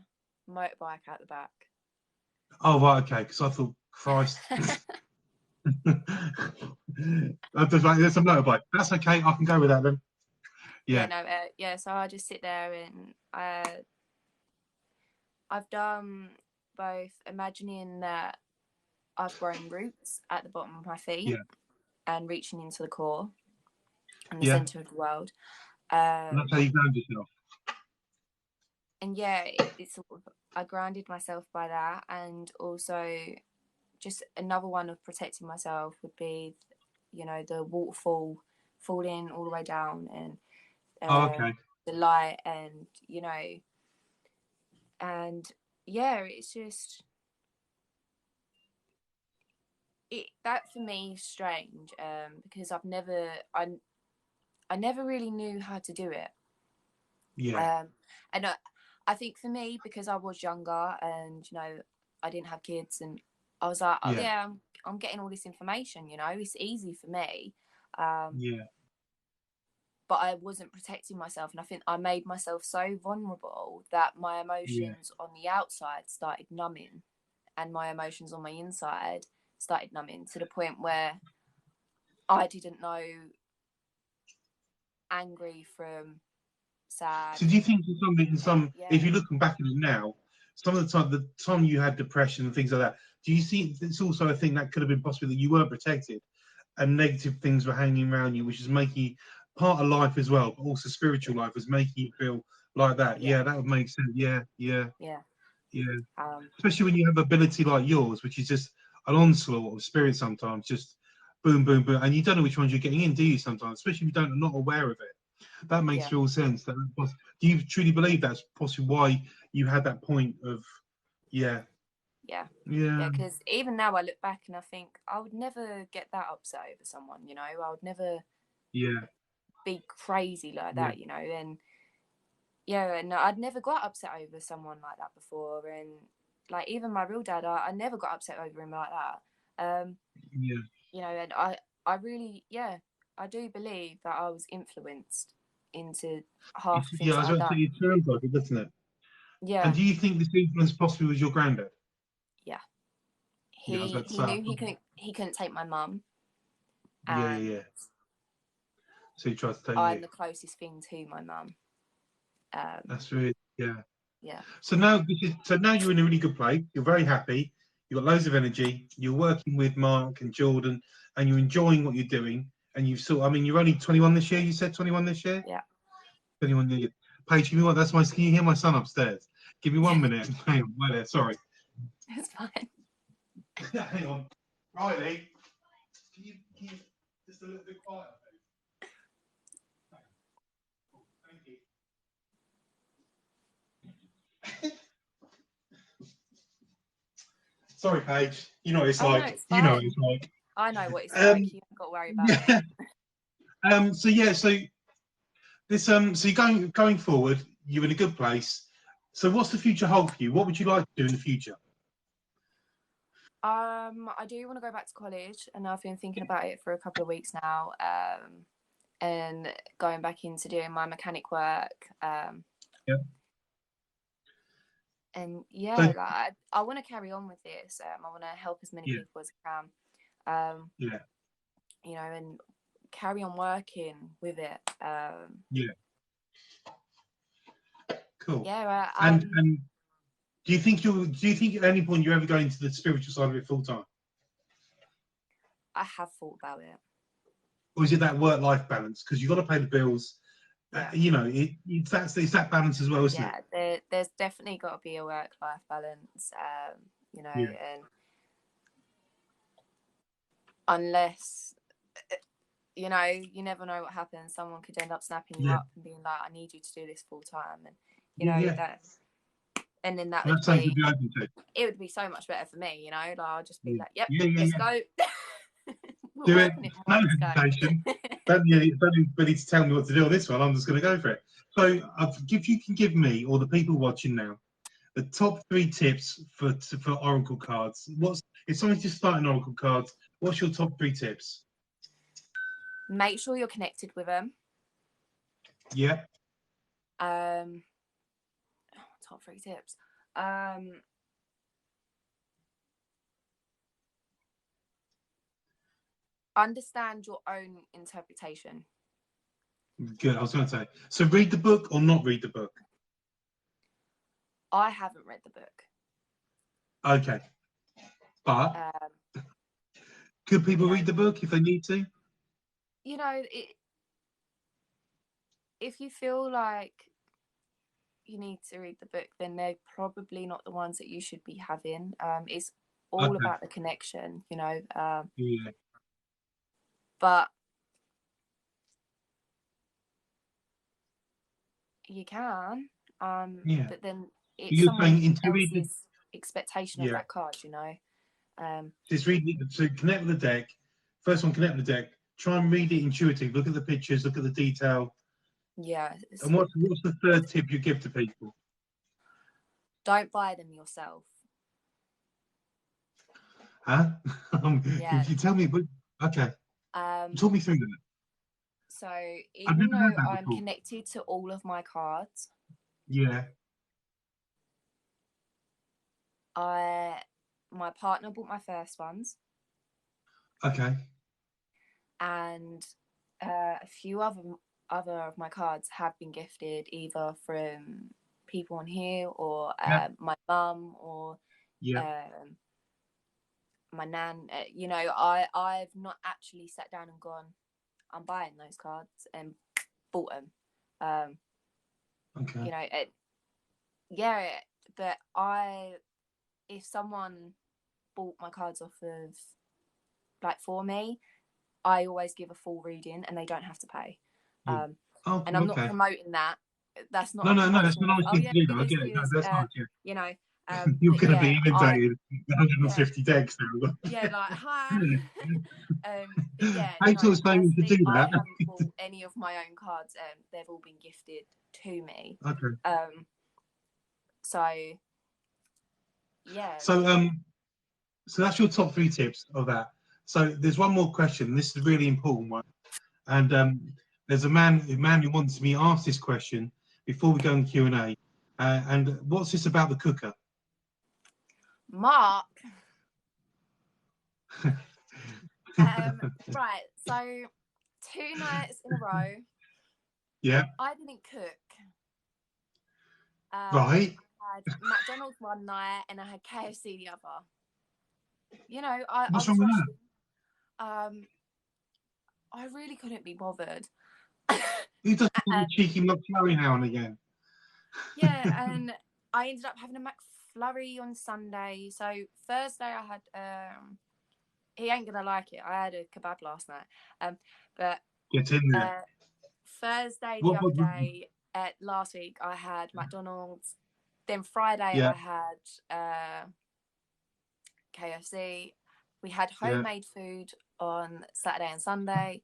motorbike out the back. Oh right, okay. Because I thought, Christ. There's a motorbike. That's okay. I can go with that then. Yeah. So I just sit there, and I've done both imagining that I've grown roots at the bottom of my feet and reaching into the core and the center of the world. And that's how you ground yourself. And it's sort of, I grounded myself by that, and also just another one of protecting myself would be, you know, the waterfall falling all the way down, and the light, and you know, and yeah, it's just that for me is strange, because I never really knew how to do it. Yeah. And I think for me, because I was younger and you know I didn't have kids, and I was like, oh Yeah. yeah, I'm getting all this information. You know, it's easy for me. Yeah. But I wasn't protecting myself, and I think I made myself so vulnerable that my Yeah. emotions on the outside started numbing, and my emotions on my inside started numbing to the point where I didn't know angry from sad. So do you think if Yeah, you're looking back at it now, some of the time you had depression and things like that, do you see it's also a thing that could have been possible that you weren't protected and negative things were hanging around you, which is making you part of life as well, but also spiritual life was making you feel like that? yeah, Yeah, that would make sense. Yeah, yeah, yeah. yeah. Um, Especially when you have ability like yours, which is just an onslaught of spirit sometimes, just boom, boom, boom, and you don't know which ones you're getting in, do you? Sometimes, especially if you don't, are not aware of it. That makes yeah, real sense. Do you truly believe that's possibly why you had that point of, yeah, yeah, yeah, yeah. Because even now I look back and I think I would never get that upset over someone. You know, I would never yeah, be crazy like yeah, that. You know, and yeah, and I'd never got upset over someone like that before. And like even my real dad, I never got upset over him like that. yeah. You know, and I really, yeah, I do believe that I was influenced into half the Yeah, things I that was I about to say, done. it sounds like it, doesn't it? And Yeah, do you think this influence possibly was your granddad? yeah. Yeah, I was He about to he say, knew he couldn't take my mum, yeah, and yeah, yeah. So he tried to take I'm you. the closest thing to my mum. Um, That's really, yeah. yeah, So now you're in a really good place. You're very happy. You've got loads of energy. You're working with Mark and Jordan, and you're enjoying what you're doing. And you've sort. I mean, you're only 21 this year. You said 21 this year. yeah. 21 years. Paige, give me one. That's my. Can you hear my son upstairs? Give me 1 minute. Hang on. Wait there. Sorry. It's fine. Hang on. Riley, can you just a little bit quieter, please? Thank you. Sorry, Paige. You know what it's Oh no, like. it's You know what fine. it's like. I know what it's like. Um. You haven't got to worry about me. Yeah. So yeah. So this. So you're going forward. You're in a good place. So what's the future hold for you? What would you like to do in the future? I do want to go back to college, and I've been thinking about it for a couple of weeks now. And going back into doing my mechanic work. Yeah. And yeah, So like I want to carry on with this. I want to help as many yeah. people as I can. Yeah. You know, and carry on working with it. Yeah. Cool. Yeah, And do you think at any point you're ever going to the spiritual side of it full time? I have thought about it. Or is it that work-life balance? Because you've got to pay the bills. Yeah, It's that balance as well, isn't it? yeah. There's definitely got to be a work-life balance. You know, Yeah. and unless you know, you never know what happens. Someone could end up snapping you Yeah. up and being like, "I need you to do this full time," and you Yeah. know Yeah. that, and then that And would that's something to be be open to. it would be so much better for me. You know, like I'll just be Yeah. like, "Yep, Yeah. Yeah. let's Yeah. go." We're Do it. working it No hard. Let's go. hesitation. Don't anybody to tell me what to do on this one. I'm just going to go for it. So, if you can give me or the people watching now the top 3 tips for Oracle cards. If someone's just starting Oracle cards, what's your top 3 tips? Make sure you're connected with them. Yeah. Top 3 tips. Understand your own interpretation. Good. I was going to say. So, read the book or not read the book. I haven't read the book. Okay. But could You people know, read the book if they need to? if you feel like you need to read the book, then they're probably not the ones that you should be having. It's all Okay. about the connection, you know. Yeah. But You can, Yeah. but then it's You're saying someone intuitive. else's expectation of Yeah. that card, you know. Just read it. So connect with the deck. First one, connect with the deck. Try and read it intuitively. Look at the pictures. Look at the detail. Yeah. And what's the third tip you give to people? Don't buy them yourself. Huh? Yeah. If you tell me, but okay, talk me through that. So I've even never though heard that I'm before. connected to all of my cards, Yeah. my partner bought my first ones, Okay. and a few other of my cards have been gifted either from people on here or Yeah. my mum or Yeah. my nan. You know, I've not actually sat down and gone, I'm buying those cards and bought them. Okay. You know, but if someone bought my cards off of, like, for me, I always give a full reading and they don't have to pay. Yeah. Oh, And I'm not okay. promoting that. That's not No, a no, no. It's promotion a of, nice oh thing yeah, to do, though. I do get it. No, this, that's nice. Yeah. you know. You're But going to yeah, be inundated with 150 decks now. yeah, like, hi. But yeah, Thanks for saying to do personally, I that. haven't bought any of my own cards. They've all been gifted to me. Okay. So yeah. So that's your top 3 tips of that. So there's one more question. This is a really important one. And there's a man who wants me to ask this question before we go in Q&A. And what's this about the cooker? Mark. Right. So 2 nights in a row. Yeah. I didn't cook. Right. I had McDonald's one night and I had KFC the other. You know, I What's was wrong with rushing. I really couldn't be bothered. Who doesn't want a cheeky McFlurry now and again? Yeah, and I ended up having a McFlurry on Sunday. So Thursday I had he ain't gonna like it. I had a kebab last night. But Get in there. Thursday the other day, last week I had McDonald's. Then Friday I had KFC. We had homemade food on Saturday and Sunday.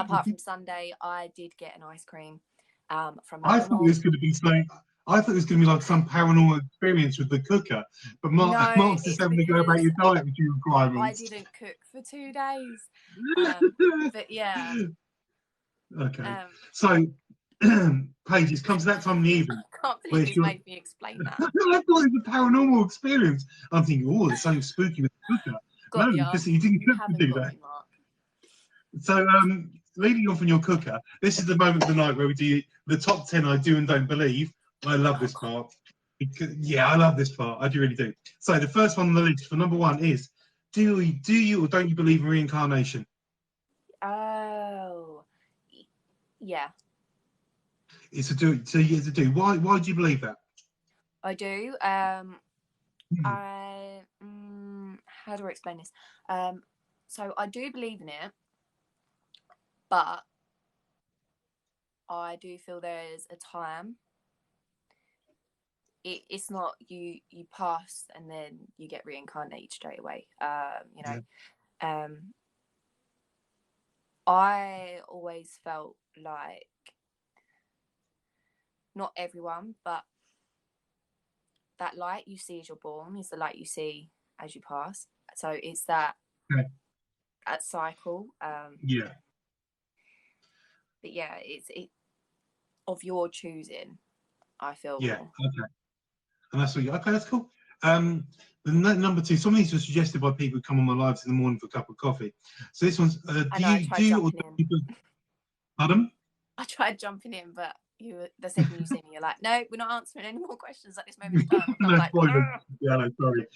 Apart from Sunday, I did get an ice cream from McDonald's. I thought it was going to be something. I thought it was going to be like some paranormal experience with the cooker. But Mark's just having to go about your dietary requirements. I didn't cook for 2 days. But yeah. Okay. So, Paige, it's come to that time in the evening. I can't believe he's made me explain that. I thought it was a paranormal experience. I'm thinking, oh, there's something spooky with the cooker. Because you didn't cook to do that. Me, Mark. So, leading on from your cooker, this is the moment of the night where we do the top 10 I do and don't believe. I love this part. Yeah, I love this part. I do really do. So the first one on the list for number 1 is, do you or don't you believe in reincarnation? Oh, yeah. It's a do. So it's a do. Why do you believe that? I do. How do I explain this? So I do believe in it, but I do feel there's a time. It's not you pass and then you get reincarnated straight away. You know, I always felt like not everyone, but that light you see as you're born is the light you see as you pass. So it's that cycle. Yeah. But yeah, it's of your choosing, I feel. Yeah. More. Okay. And that's what. Okay, that's cool. Number 2. Some of these were suggested by people who come on my lives in the morning for a cup of coffee. So this one's. Pardon? I tried jumping in, but the second you see me, you're like, no, we're not answering any more questions at this moment in time. No, like, yeah, no, sorry.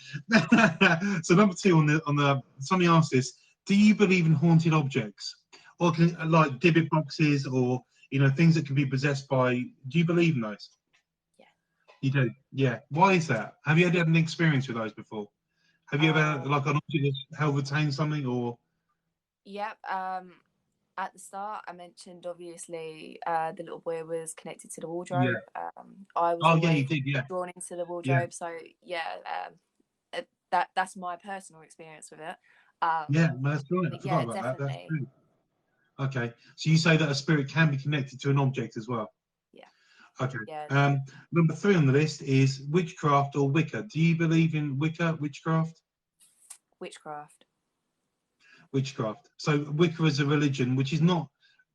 So number 2 on the somebody asked this: do you believe in haunted objects, or like divot boxes, or things that can be possessed by? Do you believe in those? Yeah. You do. Yeah. Why is that? Have you had an experience with those before? Have you ever like an object that's helped retain something, or? Yep. at the start, I mentioned obviously the little boy was connected to the wardrobe. Yeah. I was Oh yeah, you always did. Yeah. drawn into the Yeah. wardrobe, so yeah, that's my personal experience with it. Yeah, that's right. I But forgot yeah, about that. That's definitely. true. Okay, so you say that a spirit can be connected to an object as well. Yeah, Okay. yeah, Number 3 on the list is witchcraft or Wicca. Do you believe in Wicca, witchcraft? witchcraft. Witchcraft. So Wicca is a religion which is not,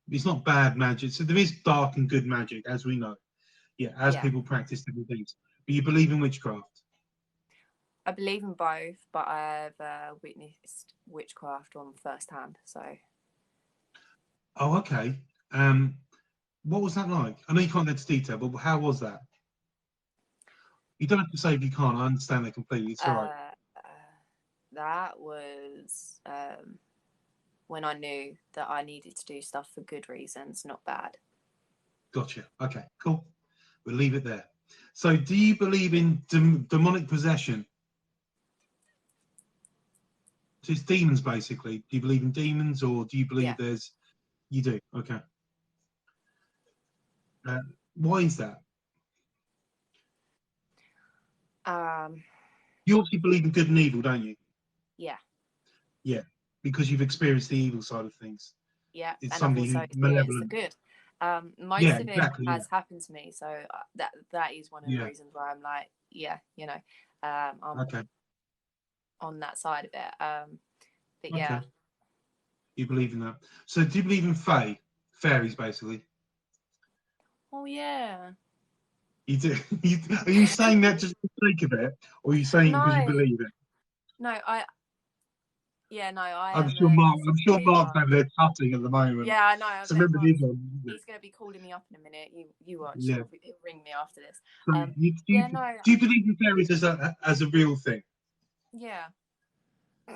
it's not bad magic. So there is dark and good magic, as we know. Yeah, as Yeah, people practice different things. But you believe in witchcraft. I believe in both, but I've witnessed witchcraft on first hand. So Oh, okay. What was that like? I know you can't go into detail, but how was that? You don't have to say if you can't. I understand that completely. It's all right. that was when I knew that I needed to do stuff for good reasons, not bad. Gotcha. Okay, cool. We'll leave it there. So, do you believe in demonic possession? So it's demons, basically. Do you believe in demons, or do you believe Yeah. there's? You do. Okay. Why is that? You obviously believe in good and evil, don't you? Yeah. Yeah, because you've experienced the evil side of things. Yeah, It's and I've somebody also who's experienced the malevolent. good. Yeah, Most of it exactly. has happened to me, so that is one of the Yeah. reasons why I'm like, yeah, I'm Okay. on that side of it. But Okay. yeah. You believe in that. So, do you believe in fae? Fairies, basically. Oh yeah. You do. Are you saying that just for the sake of it, or are you saying because you No, believe it? no, I I'm am sure a Mark. massive I'm sure Mark's believer. over there tutting at the moment. Yeah, I know. I So bet remember this Mark's one. he's gonna be calling me up in a minute. You watch. Yeah. He'll ring me after this. So Yeah, no, do you believe in fairies as a real thing? yeah.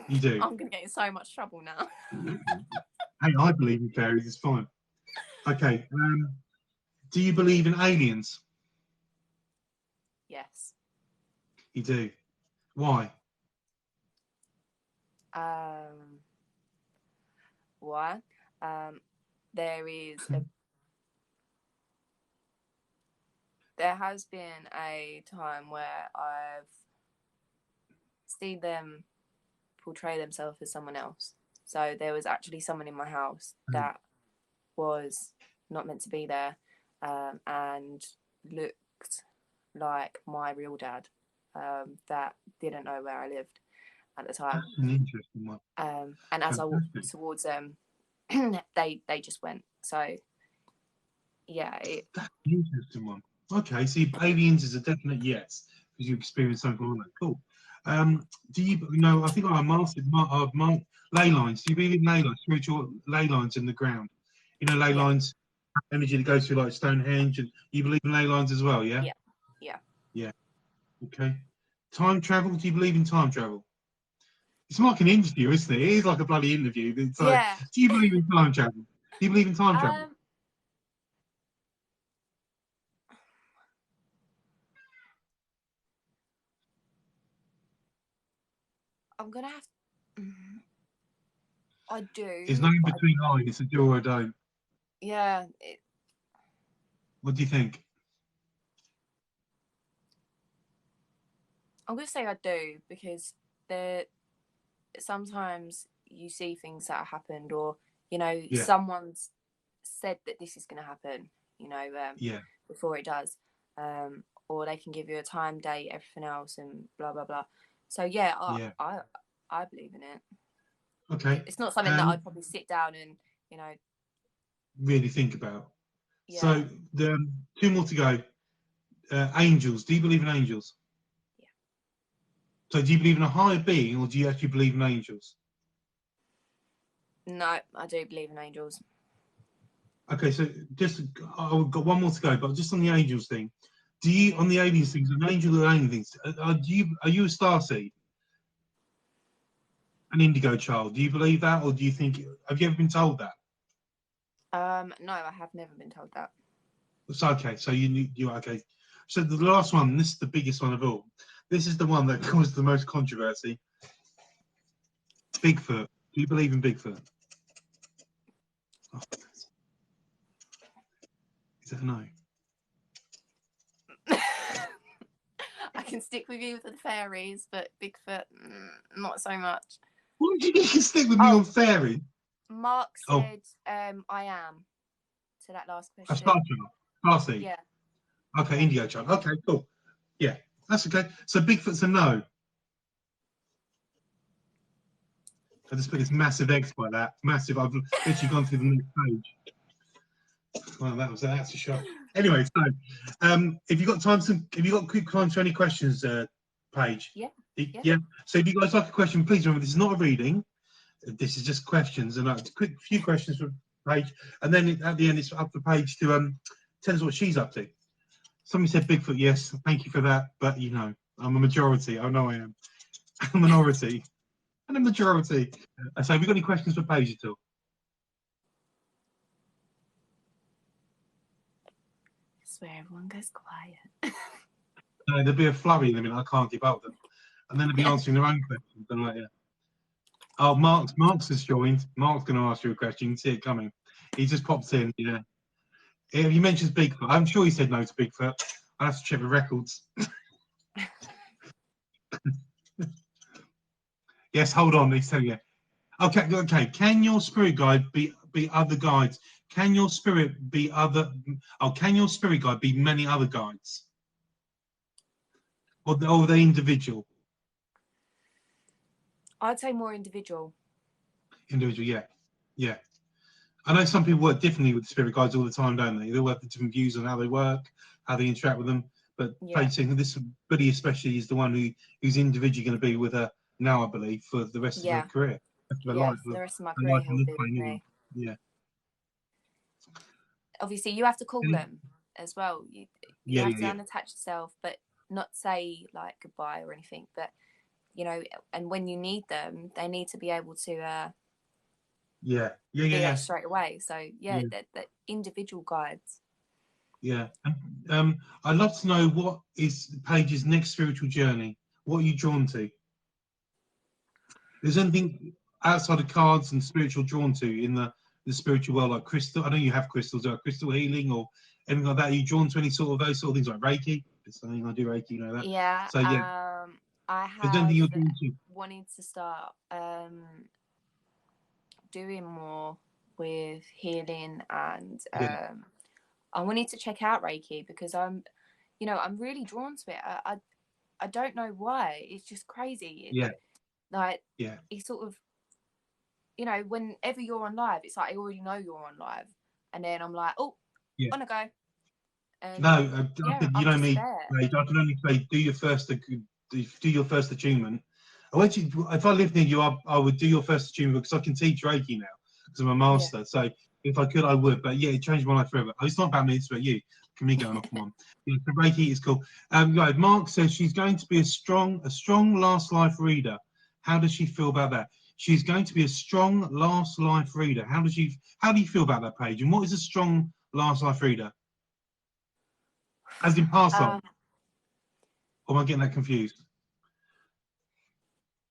You do. I'm gonna get in so much trouble now. Hey, I believe in fairies. It's fine. Okay. Do you believe in aliens? Yes. You do. Why? Why? There is a there has been a time where I've seen them portray themselves as someone else. So there was actually someone in my house that was not meant to be there, and looked like my real dad, that didn't know where I lived at the time. That's an interesting one. And as I walked towards them, they just went. So yeah, That's an interesting one. Okay, so aliens is a definite yes because you experienced something like that. Cool. Do you know? I think I mastered ley lines. Do you believe in ley lines, spiritual ley lines in the ground? You know, ley yeah, lines, energy that goes through like Stonehenge, and you believe in ley lines as well, yeah? yeah, yeah. Yeah. Okay. Time travel? Do you believe in time travel? It's like an interview, isn't it? It is like a bloody interview. It's like, Yeah. do you believe in time travel? Do you believe in time travel? Um, I'm gonna have. I There's no do, in but between line. It's a do or a don't. yeah, What do you think? I'm gonna say I do because there sometimes you see things that happened, or Yeah. someone's said that this is gonna happen, Yeah. before it does, or they can give you a time, date, everything else, and blah blah blah. So yeah, Yeah. I believe in it. Okay. It's not something that I'd probably sit down and Really think about. yeah, So the two more to go. Angels. Do you believe in angels? yeah. So do you believe in a higher being, or do you actually believe in angels? No, I do believe in angels. Okay, so just I've got one more to go, but just on the angels thing. Do you on the aliens things, an angel or alien things? Are you a starseed, an indigo child? Do you believe that, or do you think? Have you ever been told that? No, I have never been told that. It's okay. So you okay. So the last one, this is the biggest one of all. This is the one that caused the most controversy. Bigfoot. Do you believe in Bigfoot? Oh, is that a no? I can stick with you with the fairies, but Bigfoot, not so much. What do you can stick with me on fairy? Mark said, I am. To that last question. A star chart. Classy. Yeah. Okay, yeah. Indigo chart. Okay, cool. Yeah, that's okay. So Bigfoot's a no. I just put this massive X by that. Massive. I've literally gone through the next page. Well, that's a shock. Anyway, so if you got time quick time for any questions, Paige? Yeah. Yeah. So if you guys like a question, please remember this is not a reading. This is just questions, and a quick few questions for Paige, and then at the end it's up for Paige to tell us what she's up to. Somebody said Bigfoot. Yes, thank you for that. But you know, I'm a majority. I know I am. I'm a minority and a majority. So have you got any questions for Paige at all? I swear everyone goes quiet. There'll be a flurry in a minute. I can't keep up with them, and then they'll be answering their own questions. And like, yeah. Oh, Mark's has joined. Mark's going to ask you a question. You can see it coming. He just popped in. Yeah. If he mentions Bigfoot, I'm sure he said no to Bigfoot. I have to check the records. Yes, hold on. He's telling you. Okay. Can your spirit guide be other guides? Can your spirit be other? Oh, can your spirit guide be many other guides? Or are they individual? I'd say more individual. Individual, yeah. I know some people work differently with spirit guides all the time, don't they? They all have different views on how they work, how they interact with them. But Paige saying this Buddy especially is the one who's individually going to be with her now, I believe, for the rest of her career. For the rest of my career, he'll be with me. Yeah. Obviously, you have to call them as well. You have to unattach yourself, but not say like goodbye or anything. But you know, and when you need them, they need to be able to do that straight away. So that individual guides. Yeah. I'd love to know what is Paige's next spiritual journey. What are you drawn to? Is there anything outside of cards and spiritual drawn to in the spiritual world, like crystal? I know you have crystals, or crystal healing, or anything like that. Are you drawn to any sort of those sort of things, like Reiki? It's something I do Reiki, you know that. Yeah. So I have wanted to start doing more with healing, and I wanted to check out Reiki because I'm really drawn to it. I don't know why. It's just crazy. It's sort of, whenever you're on live, it's like I already know you're on live, and then I'm like, oh, wanna go. And you know me. I can only say do your first attunement. If I lived near you, I would do your first attunement because I can teach Reiki now because I'm a master. So if I could, I would. But it changed my life forever. It's not about me; it's about you. Me going off on one. The Reiki is cool. Mark says she's going to be a strong last life reader. How does she feel about that? She's going to be a strong last life reader. How do you feel about that, Paige? And what is a strong last life reader? As in past life? Or am I getting that confused?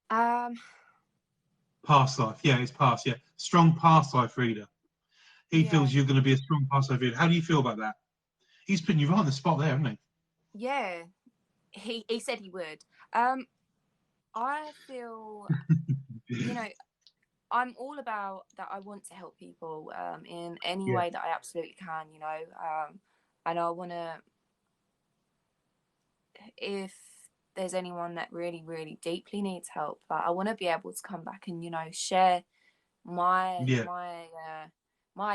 Past life. Yeah, it's past. Yeah. Strong past life reader. He feels you're going to be a strong past life reader. How do you feel about that? He's putting you right on the spot there, hasn't he? Yeah. He said he would. I feel, I'm all about that. I want to help people in any way that I absolutely can, and I want to, if there's anyone that really, really deeply needs help, but I want to be able to come back and, share my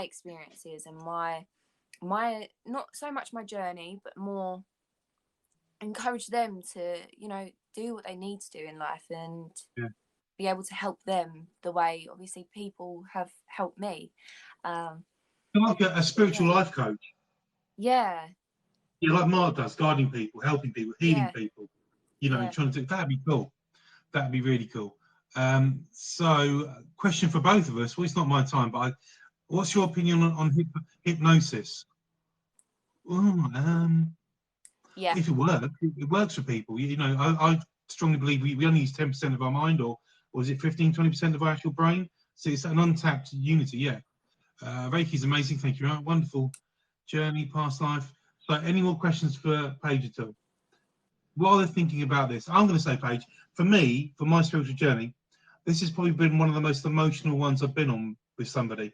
experiences and my not so much my journey, but more encourage them to, do what they need to do in life and be able to help them the way obviously people have helped me. Like a spiritual life coach. Yeah, like Mark does, guiding people, helping people, healing people. Trying to do that'd be cool. That'd be really cool. So, question for both of us. Well, it's not my time, but what's your opinion on hypnosis? If it works for people. I strongly believe we only use 10% of our mind, or is it 15, 20% of our actual brain? So it's an untapped unity. Reiki is amazing. Thank you. Right? Wonderful journey, past life. So, any more questions for Paige at all? While they're thinking about this, I'm going to say, Paige, for me, for my spiritual journey, this has probably been one of the most emotional ones I've been on with somebody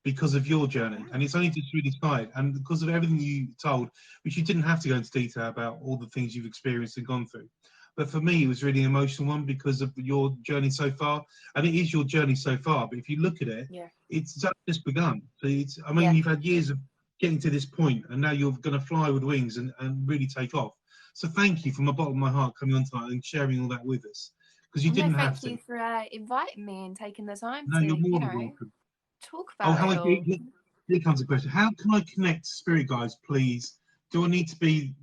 because of your journey. And it's only just really started. And because of everything you told, which you didn't have to go into detail about all the things you've experienced and gone through. But for me, it was really an emotional one because of your journey so far. And it is your journey so far. But if you look at it, it's just begun. So it's, I mean, you've had years of getting to this point, and now you're going to fly with wings and really take off. So thank you from the bottom of my heart coming on tonight and sharing all that with us. Because you didn't have to. Thank you for inviting me and taking the time no, to, you're more than welcome. Talk about how it all. Here comes a question. How can I connect to spirit guides, please? Do I need to be...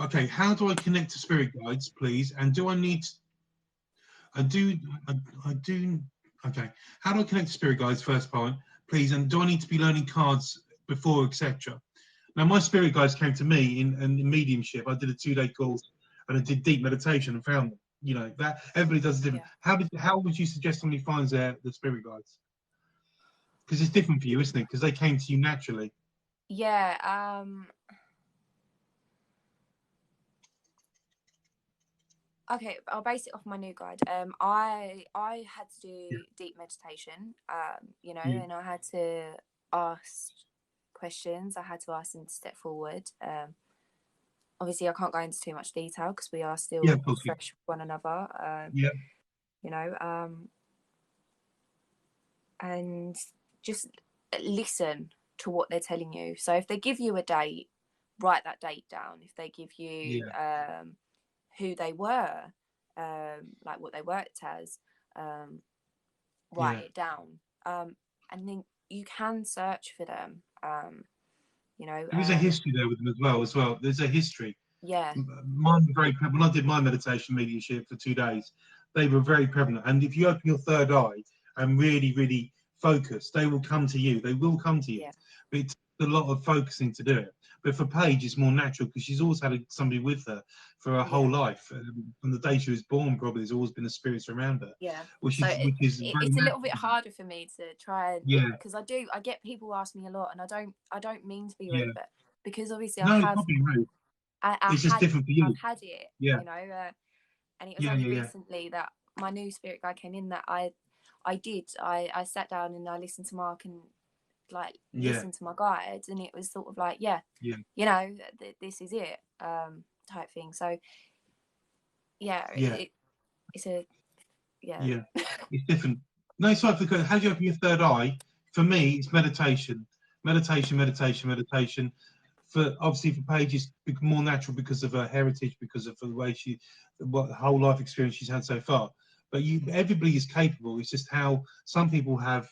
Okay, how do I connect to spirit guides, please? And do I need... I do... Okay. How do I connect to spirit guides, first part, please? And do I need to be learning cards before, etc.? Now, my spirit guides came to me in mediumship. I did a 2-day course and I did deep meditation and found them. You know, that everybody does different. How would you suggest somebody finds the spirit guides? Because it's different for you, isn't it? Because they came to you naturally. Yeah. Okay, I'll base it off my new guide. I had to do deep meditation. You know, and I had to ask questions. I had to ask them to step forward. Obviously, I can't go into too much detail because we are still fresh with one another. You know, and just listen to what they're telling you. So if they give you a date, write that date down. If they give you who they were, like what they worked as, write it down. And then you can search for them. You know, there is a history there with them as well. There's a history. Yeah. Mine were very prevalent. When I did my meditation mediumship for 2 days, they were very prevalent. And if you open your third eye and really, really focus, they will come to you. They will come to you. Yeah. But it's a lot of focusing to do it. But for Paige, it's more natural because she's always had somebody with her for her whole life. From the day she was born, probably there's always been a spirit around her. Yeah. Which is it's a little bit harder for me to try and because I get people ask me a lot, and I don't mean to be rude, but because obviously it's not being rude. It's just different for you. I've had it, you know, and it was only recently that my new spirit guide came in that I sat down and I listened to Mark and listened to my guides, and it was sort of like you know, this is it type thing. So it's different. No, sorry for the... How do you open your third eye? For me, it's meditation. For obviously for Paige, it's more natural because of her heritage, because of the way what whole life experience she's had so far. But everybody is capable. It's just how some people have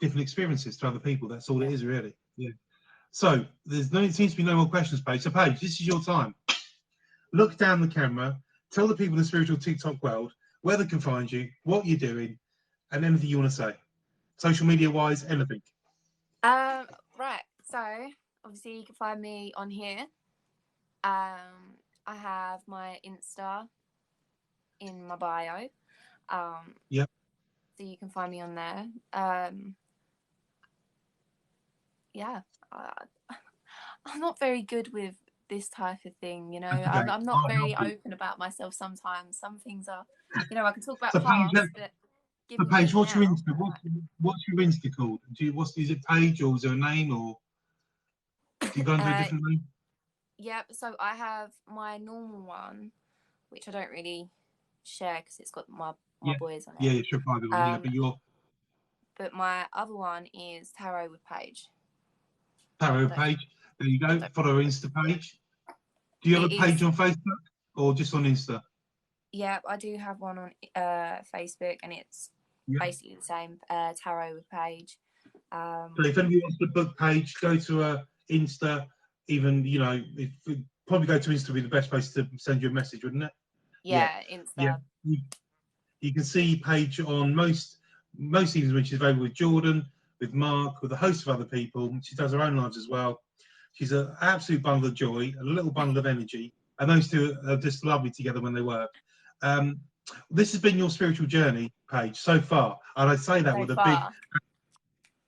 different experiences to other people. That's all it is, really. Yeah. So it seems to be no more questions, Paige. So Paige, this is your time. Look down the camera. Tell the people in the spiritual TikTok world where they can find you, what you're doing, and anything you want to say, social media wise, anything. Right. So obviously you can find me on here. I have my Insta in my bio. So you can find me on there. I'm not very good with this type of thing, you know. I'm not very open about myself sometimes. Some things are, you know, I can talk about past, but Paige, what's your Insta? What's your Insta called? Is it Paige, or is there a name, or do you go under a different name? Yep. So I have my normal one, which I don't really share because it's got my boys on it. Yeah, it's your private one. But my other one is Tarot with Paige. Tarot with Paige. There you go. Follow her Insta page. Do you have a page on Facebook or just on Insta? Yeah, I do have one on Facebook, and it's basically the same. Tarot with Paige. So if anybody wants to book Paige, go to her Insta. Even, you know, probably go to Insta would be the best place to send you a message, wouldn't it? Yeah, Insta. Yeah. You can see Paige on most evenings when she's available with Jordan, with Mark, with a host of other people. She does her own lives as well. She's an absolute bundle of joy, a little bundle of energy, and those two are just lovely together when they work. This has been your spiritual journey, Paige, so far, and I say that with a big...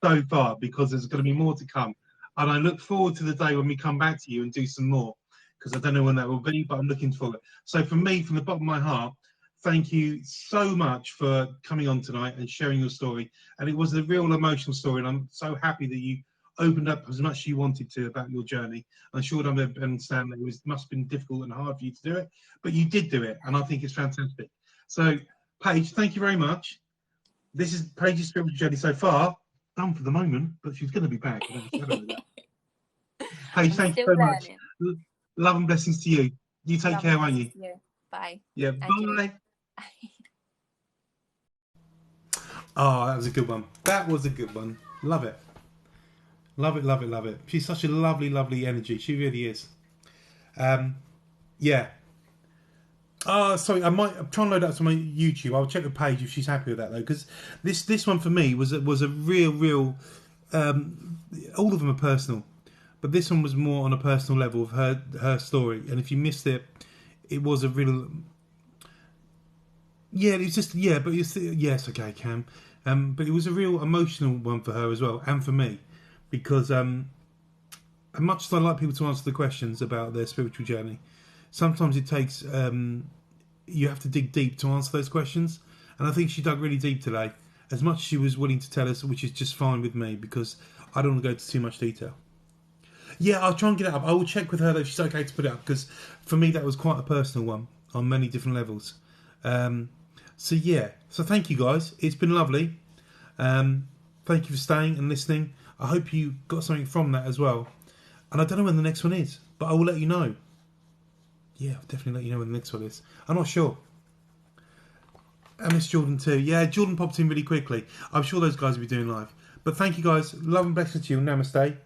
so far, because there's going to be more to come. And I look forward to the day when we come back to you and do some more, because I don't know when that will be, but I'm looking forward. So from me, from the bottom of my heart, thank you so much for coming on tonight and sharing your story. And it was a real emotional story, and I'm so happy that you opened up as much as you wanted to about your journey. I'm sure I understand that it must have been difficult and hard for you to do it, but you did do it, and I think it's fantastic. So, Paige, thank you very much. This is Paige's spiritual journey so far. Done for the moment, but she's going to be back. Paige, thank you so much. Love and blessings to you. You take care, won't you? Bye. Yeah, bye. Oh, that was a good one. That was a good one. Love it. Love it, love it, love it. She's such a lovely, lovely energy. She really is. Yeah. Oh, sorry. I'm trying to load up to my YouTube. I'll check the page if she's happy with that, though, because this one for me was a real. All of them are personal, but this one was more on a personal level of her story. And if you missed it, it was a real. Yeah, it's just but yes, okay, Cam. But it was a real emotional one for her as well, and for me, because as much as I like people to answer the questions about their spiritual journey, sometimes it takes you have to dig deep to answer those questions, and I think she dug really deep today. As much as she was willing to tell us, which is just fine with me, because I don't want to go into too much detail. Yeah, I'll try and get it up. I will check with her that she's okay to put it up, because for me that was quite a personal one on many different levels. So yeah, so thank you guys. It's been lovely. Thank you for staying and listening. I hope you got something from that as well. And I don't know when the next one is, but I will let you know. Yeah, I'll definitely let you know when the next one is. I'm not sure. I miss Jordan too. Yeah, Jordan popped in really quickly. I'm sure those guys will be doing live. But thank you guys. Love and blessings to you. Namaste.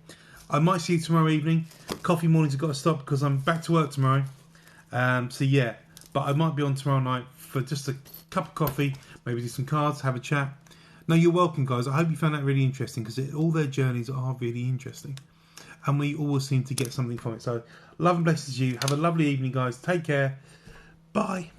I might see you tomorrow evening. Coffee mornings have got to stop because I'm back to work tomorrow. So yeah, but I might be on tomorrow night for just a cup of coffee, maybe do some cards, have a chat. No, you're welcome, guys. I hope you found that really interesting, because all their journeys are really interesting. And we always seem to get something from it. So love and blessings to you. Have a lovely evening, guys. Take care. Bye.